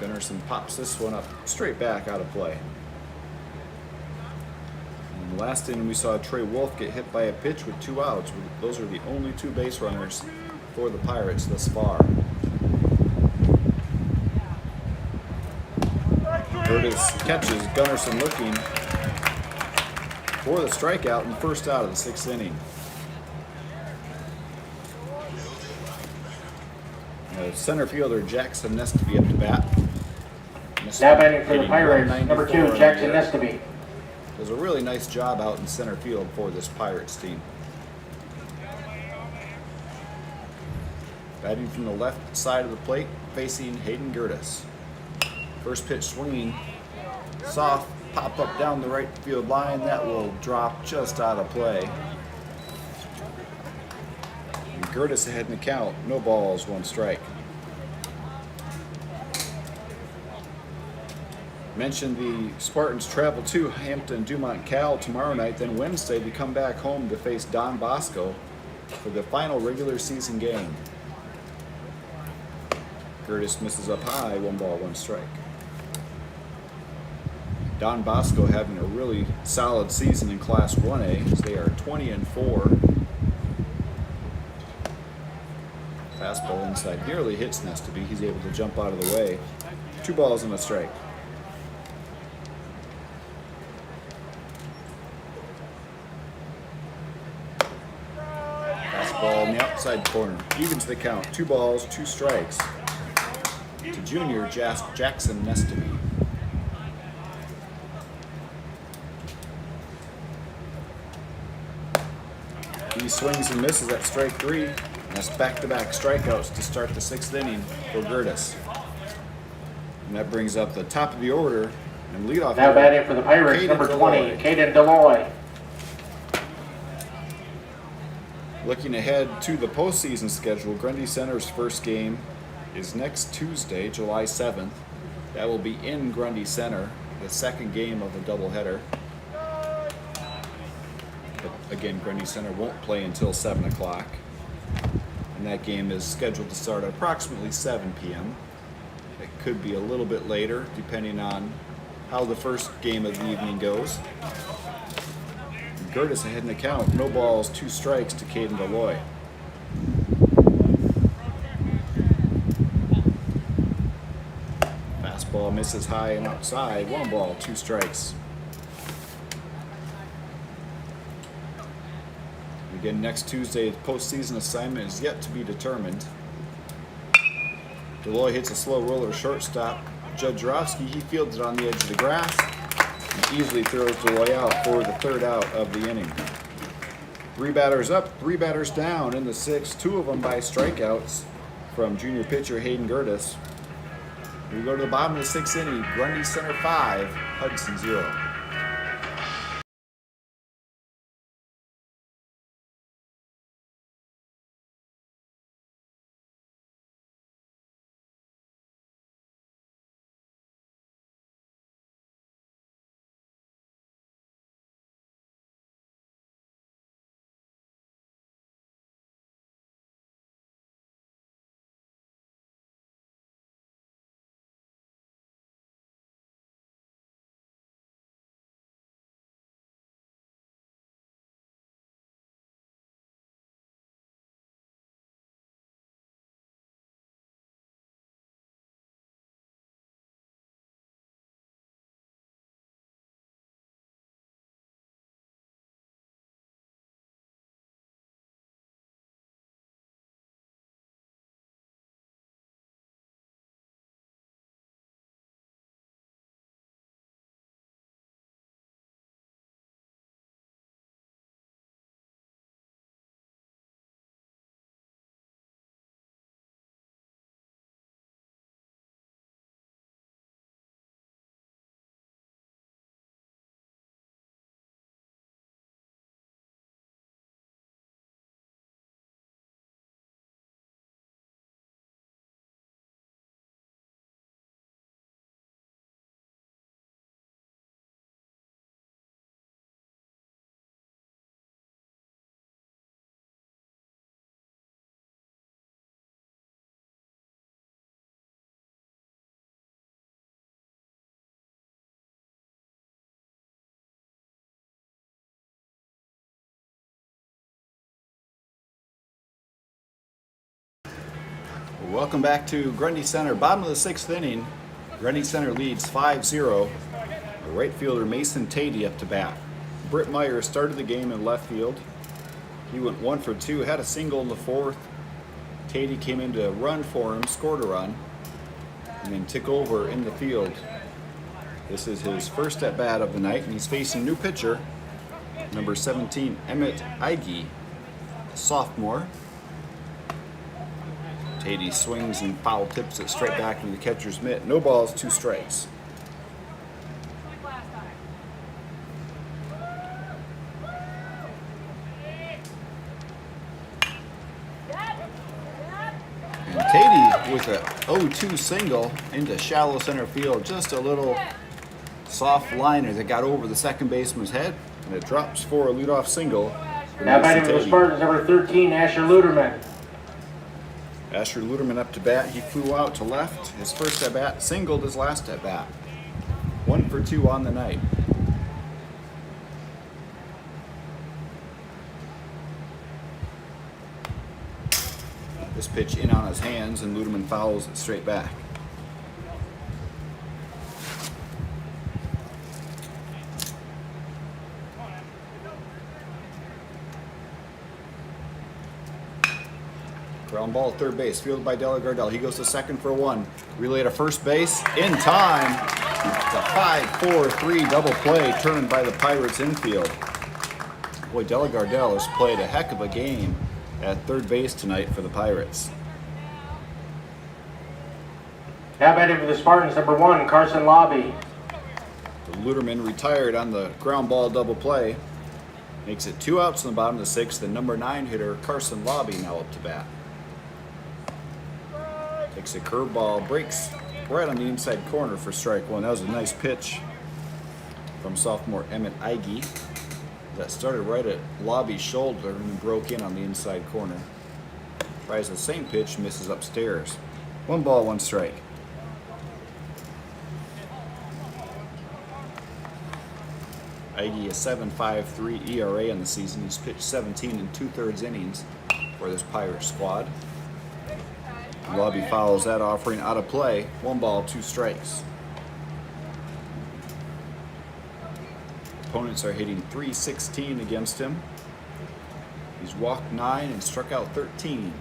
Gunnarsson pops this one up straight back out of play. In the last inning, we saw Trey Wolf get hit by a pitch with 2 outs. Those are the only 2 base runners for the Pirates thus far. Gertis catches, Gunnarsson looking for the strikeout and first out of the 6th inning. Center fielder Jackson Nestvey up to bat. Spartans. Now batting for the hitting Pirates, number 194 2, on the Jackson year. Nestaby. Does a really nice job out in center field for this Pirates team. Batting from the left side of the plate, facing Hayden Gertis. First pitch swinging, soft pop up down the right field line. That will drop just out of play. And Gertis ahead in the count. No balls, 1 strike. Mentioned the Spartans travel to Hampton Dumont Cal tomorrow night. Then Wednesday they come back home to face Don Bosco for the final regular season game. Gertis misses up high, 1 ball, 1 strike. Don Bosco having a really solid season in Class 1A as they are 20-4. Fastball inside nearly hits Nestaby. He's able to jump out of the way. 2 balls and a strike. Fastball in the outside corner. Evens the count. 2 balls, 2 strikes to junior Jackson Nestaby. He swings and misses at strike 3. And that's back-to-back strikeouts to start the 6th inning for Gertis. And that brings up the top of the order and leadoff. Now batting for the Pirates, Caden number 20, Deloy. Caden Deloy. Looking ahead to the postseason schedule, Grundy Center's first game is next Tuesday, July 7th. That will be in Grundy Center, the second game of a doubleheader. But again, Grundy Center won't play until 7 o'clock. And that game is scheduled to start at approximately 7 p.m. It could be a little bit later, depending on how the first game of the evening goes. Gertis ahead in the count. No balls, 2 strikes to Caden Deloy. Fastball misses high and outside. 1 ball, 2 strikes. Again, next Tuesday, the postseason assignment is yet to be determined. Deloy hits a slow roller shortstop. Judrowski, he fields it on the edge of the grass and easily throws Deloy out for the 3rd out of the inning. 3 batters up, 3 batters down in the 6th, 2 of them by strikeouts from junior pitcher Hayden Gertis. We go to the bottom of the 6th inning. Grundy Center 5, Hudson 0. Welcome back to Grundy Center. Bottom of the 6th inning. Grundy Center leads 5-0. Right fielder Mason Tatey up to bat. Britt Meyer started the game in left field. He went 1 for 2, had a single in the 4th. Tatey came in to run for him, scored a run, and then took over in the field This is his first at bat of the night, and he's facing new pitcher, number 17, Emmett Ige, sophomore. Tatey swings and foul tips it straight back into the catcher's mitt. No balls, 2 strikes. And Tatey with a 0-2 single into shallow center field. Just a little soft liner that got over the second baseman's head, and it drops for a leadoff single. Now batting for the Spartans, number 13, Asher Luderman. Asher Luderman up to bat. He flew out to left. His first at bat, singled his last at bat. 1 for 2 on the night. This pitch in on his hands, and Luderman fouls it straight back. Ground ball at third base, fielded by Della Gardell. He goes to second for 1. Relay to first base, in time. It's a 5-4-3 double play turned by the Pirates infield. Boy, Della Gardell has played a heck of a game at third base tonight for the Pirates. Now batting for the Spartans, number 1, Carson Lobby. Luderman retired on the ground ball double play. Makes it 2 outs in the bottom of the 6th. The number 9 hitter, Carson Lobby, now up to bat. Takes a curveball, breaks right on the inside corner for strike 1. That was a nice pitch from sophomore Emmett Ige. That started right at Lobby's shoulder and broke in on the inside corner. Tries the same pitch, misses upstairs. 1 ball, 1 strike. Ige a 7.53 ERA on the season. He's pitched 17 2/3 innings for this Pirates squad. Lobby fouls that offering out of play. 1 ball, 2 strikes. Opponents are hitting .316 against him. He's walked 9 and struck out 13.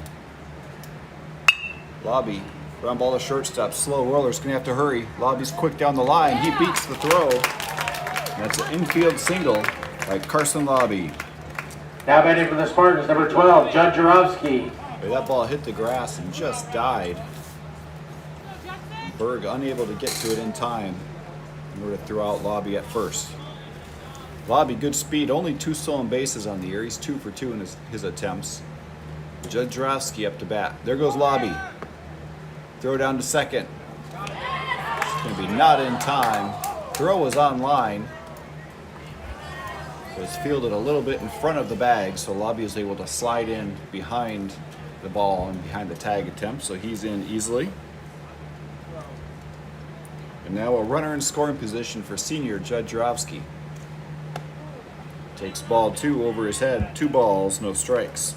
Lobby, ground ball to shortstop, slow roller's gonna have to hurry. Lobby's quick down the line. He beats the throw. And that's an infield single by Carson Lobby. Now batting for the Spartans, number 12, Judd Jarowski. That ball hit the grass and just died. Berg unable to get to it in time in order to throw out Lobby at first. Lobby, good speed, only 2 stolen bases on the year. He's 2 for 2 in his attempts. Judd Jarowski up to bat. There goes Lobby. Throw down to second. It's going to be not in time. Throw was on line. It was fielded a little bit in front of the bag, so Lobby is able to slide in behind the ball and behind the tag attempt, so he's in easily. And now a runner in scoring position for senior Judd Jarowski. Takes ball 2 over his head. 2 balls, no strikes.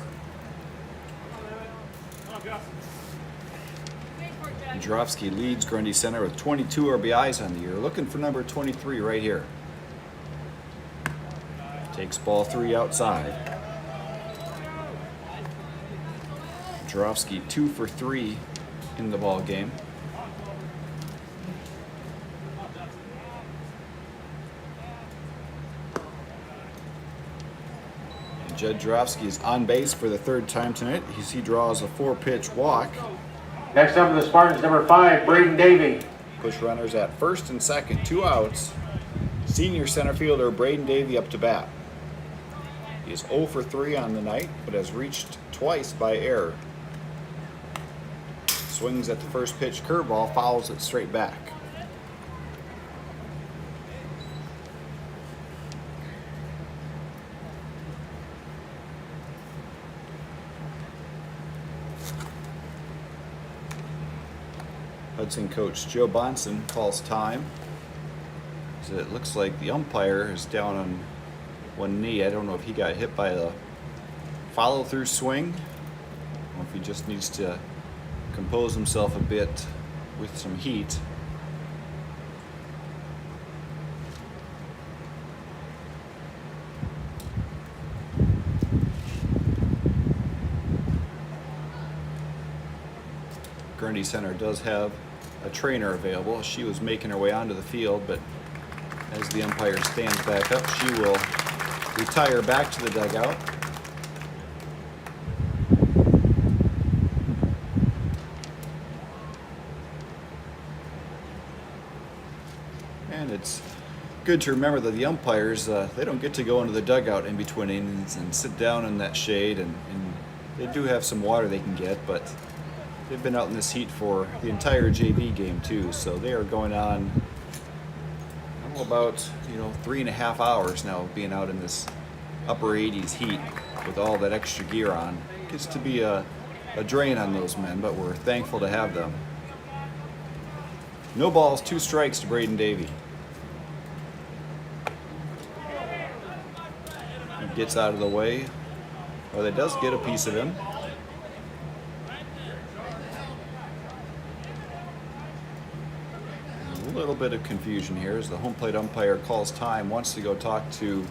Jarowski leads Grundy Center with 22 RBIs on the year. Looking for number 23 right here. Takes ball 3 outside. Jarowski 2 for 3 in the ball game. And Judd Jarowski is on base for the 3rd time tonight. He draws a 4-pitch walk. Next up for the Spartans, number 5, Braden Davey. Push runners at first and second, 2 outs. Senior center fielder Braden Davey up to bat. He is 0 for 3 on the night, but has reached twice by error. Swings at the first pitch curveball, fouls it straight back. Hudson coach Joe Bonson calls time. So it looks like the umpire is down on one knee. I don't know if he got hit by the follow-through swing or if he just needs to compose himself a bit with some heat. Grundy Center does have a trainer available. She was making her way onto the field, but As the umpire stands back up, she will retire back to the dugout. And it's good to remember that the umpires, they don't get to go into the dugout in between innings and sit down in that shade, and they do have some water they can get, but they've been out in this heat for the entire JV game too, so they are going on about 3.5 hours now of being out in this upper 80s heat with all that extra gear on. It gets to be a drain on those men, but we're thankful to have them. No balls, 2 strikes to Braden Davey. He gets out of the way. Well, that does get a piece of him. A little bit of confusion here as the home plate umpire calls time, wants to go talk to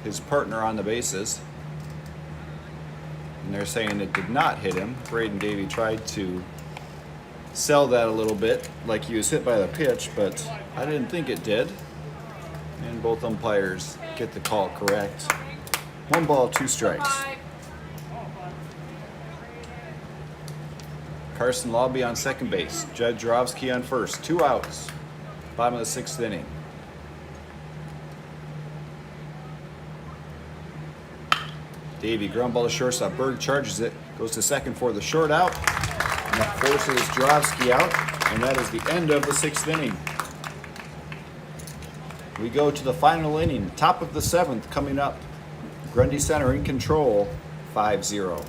his partner on the bases. And they're saying it did not hit him. Braden Davey tried to sell that a little bit, like he was hit by the pitch, but I didn't think it did. And both umpires get the call correct. 1 ball, 2 strikes. Carson Lobby on second base. Judd Jarofsky on first. 2 outs. Bottom of the 6th inning. Davey ground ball to shortstop. Berg charges it. Goes to second for the short out. And that forces Jarofsky out. And that is the end of the 6th inning. We go to the final inning. Top of the 7th coming up. Grundy Center in control. 5-0.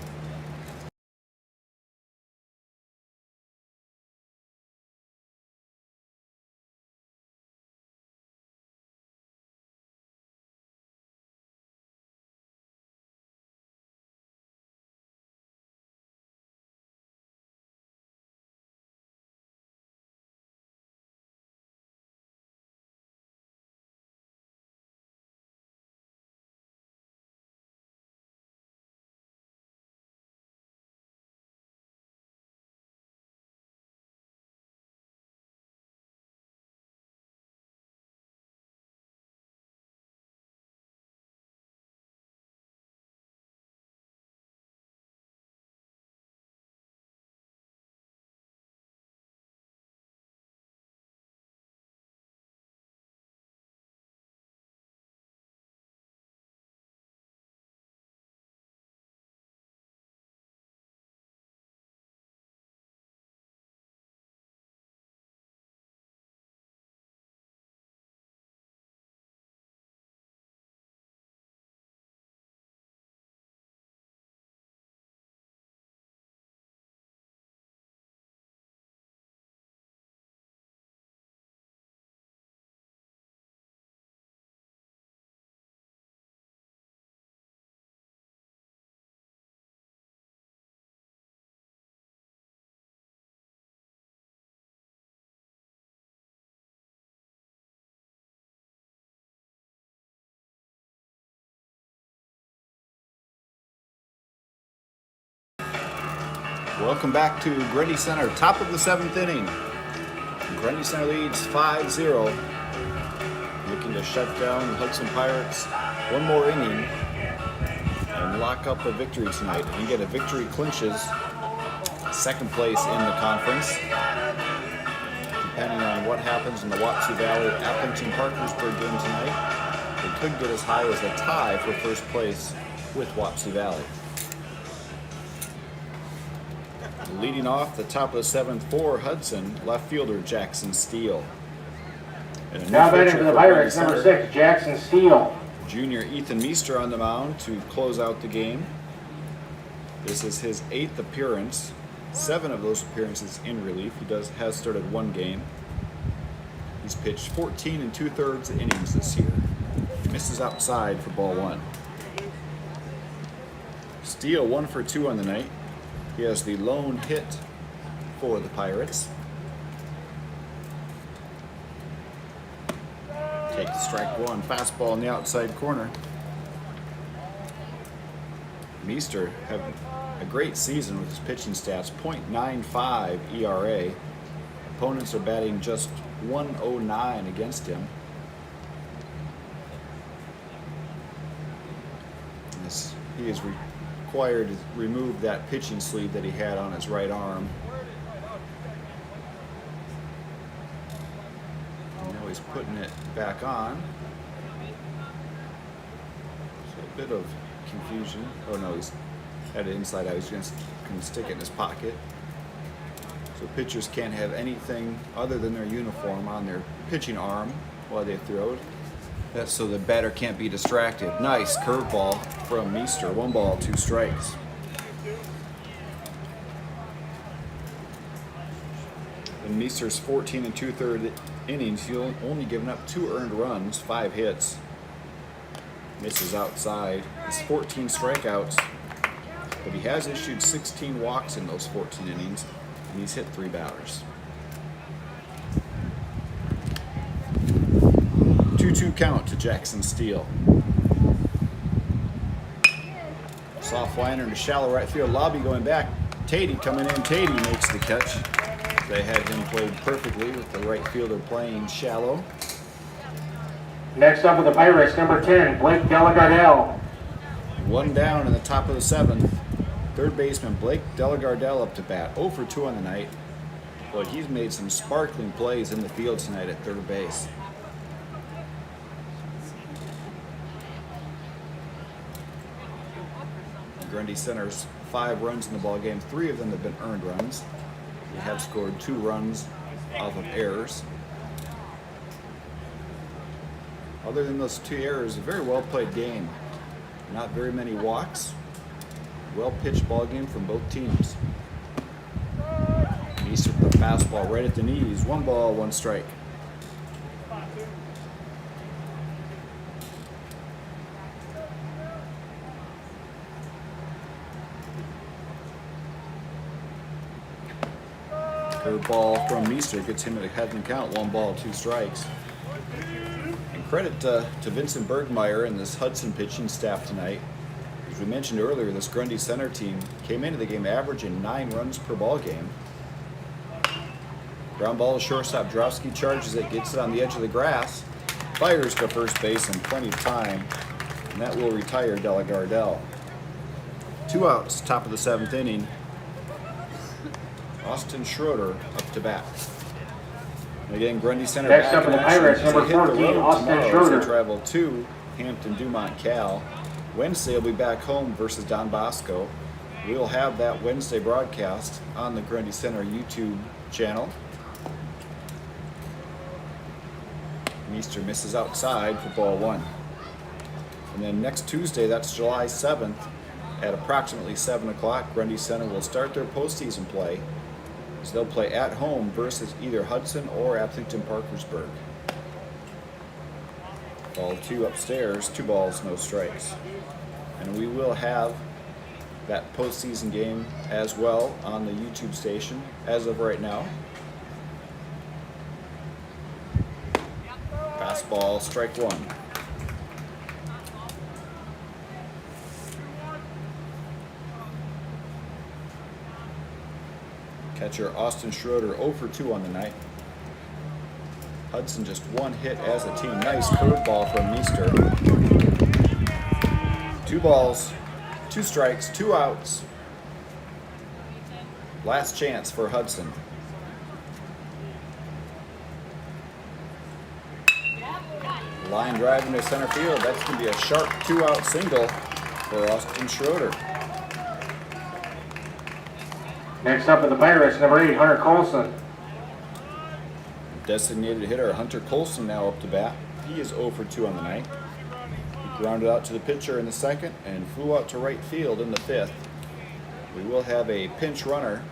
Welcome back to Grundy Center, top of the 7th inning. Grundy Center leads 5-0. Looking to shut down the Hudson Pirates 1 more inning and lock up a victory tonight. And get a victory clinches 2nd place in the conference. Depending on what happens in the Wapsie Valley Appleton Parkersburg game tonight, it could get as high as a tie for 1st place with Wapsie Valley. Leading off the top of the 7th for Hudson, left fielder Jackson Steele. Now batting for the Pirates, number 6, Jackson Steele. Junior Ethan Meester on the mound to close out the game. This is his 8th appearance. 7 of those appearances in relief. He has started 1 game. He's pitched 14 2/3 innings this year. Misses outside for ball 1. Steele 1 for 2 on the night. He has the lone hit for the Pirates. Takes strike 1, fastball in the outside corner. Meester had a great season with his pitching stats, .95 ERA. Opponents are batting just .109 against him. as he is required to remove that pitching sleeve that he had on his right arm. And now he's putting it back on. So a bit of confusion. Oh no, he's had it inside out. He's going to stick it in his pocket. So pitchers can't have anything other than their uniform on their pitching arm while they throw it. That's so the batter can't be distracted. Nice curveball from Meester. 1 ball, 2 strikes. In Meester's 14 2/3 innings, he's only given up 2 earned runs, 5 hits. Misses outside. It's 14 strikeouts, but he has issued 16 walks in those 14 innings, and he's hit 3 batters. 2-2 count to Jackson Steele. Soft liner into shallow right field. Lobby going back. Tatey coming in. Tatey makes the catch. They had him played perfectly with the right fielder playing shallow. Next up with the Pirates, number 10, Blake Delagardelle. 1 down in the top of the 7th. Third baseman Blake Delagardelle up to bat. 0 for 2 on the night. But he's made some sparkling plays in the field tonight at third base. Grundy Center's 5 runs in the ball game. 3 of them have been earned runs. They have scored 2 runs off of errors. Other than those 2 errors, a very well played game. Not very many walks. Well pitched ball game from both teams. Meester with the fastball right at the knees. 1 ball, 1 strike. Curveball from Meester gets him at a head and count. 1 ball, 2 strikes. And credit to Vincent Bergmeyer and this Hudson pitching staff tonight. As we mentioned earlier, this Grundy Center team came into the game averaging 9 runs per ball game. Ground ball to shortstop. Drofsky charges it, gets it on the edge of the grass, fires to first base in plenty of time, and that will retire Delagardelle. 2 outs, top of the 7th inning. Austin Schroeder up to bat. And again, Grundy Center Next back up in in the action Pirates, as they number hit the 14, road Austin tomorrow as Schroeder. they travel to Hampton Dumont Cal. Wednesday will be back home versus Don Bosco. We'll have that Wednesday broadcast on the Grundy Center YouTube channel. Meester misses outside for ball 1. And then next Tuesday, that's July 7th, at approximately 7 o'clock, Grundy Center will start their postseason play. So they'll play at home versus either Hudson or Abington Parkersburg. Ball 2 upstairs, 2 balls, no strikes. And we will have that postseason game as well on the YouTube station as of right now. Fastball, strike 1. Catcher Austin Schroeder 0 for 2 on the night. Hudson just 1 hit as a team. Nice curveball from Meester. 2 balls, 2 strikes, 2 outs. Last chance for Hudson. Line drive into center field. That's going to be a sharp 2-out single for Austin Schroeder. Next up with the Pirates, number 8, Hunter Colson. Designated hitter Hunter Colson now up to bat. He is 0 for 2 on the night. He grounded out to the pitcher in the 2nd and flew out to right field in the 5th. We will have a pinch runner.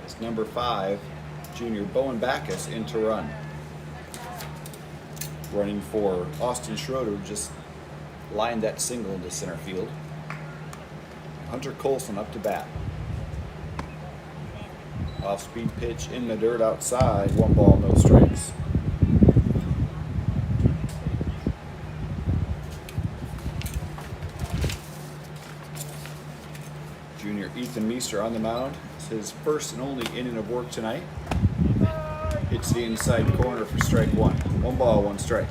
It's number 5, junior Bowen Backus, in to run. Running for Austin Schroeder, just lined that single into center field. Hunter Colson up to bat. Off-speed pitch in the dirt outside. 1 ball, no strikes. Junior Ethan Meester on the mound. It's his first and only inning of work tonight. Hits the inside corner for strike 1. 1 ball, 1 strike.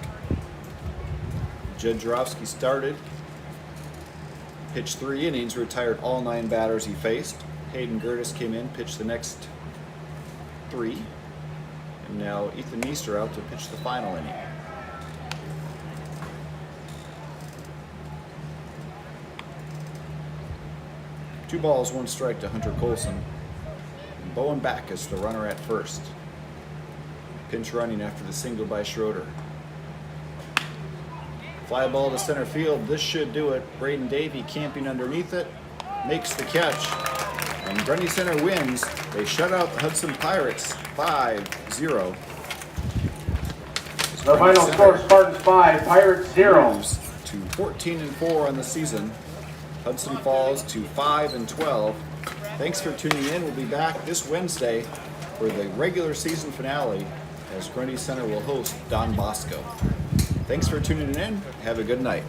Judd Jarofsky started pitched 3 innings, retired all 9 batters he faced. Hayden Gertis came in, pitched the next 3. And now Ethan Meester out to pitch the final inning. Two balls, 1 strike to Hunter Colson. And Bowen back as the runner at first. Pinch running after the single by Schroeder. Fly ball to center field. This should do it. Braden Davey camping underneath it. Makes the catch. And Grundy Center wins. They shut out the Hudson Pirates 5-0. The final score, Spartans 5, Pirates 0. Moves to 14-4 on the season. Hudson falls to 5-12. Thanks for tuning in. We'll be back this Wednesday for the regular season finale as Grundy Center will host Don Bosco. Thanks for tuning in. Have a good night.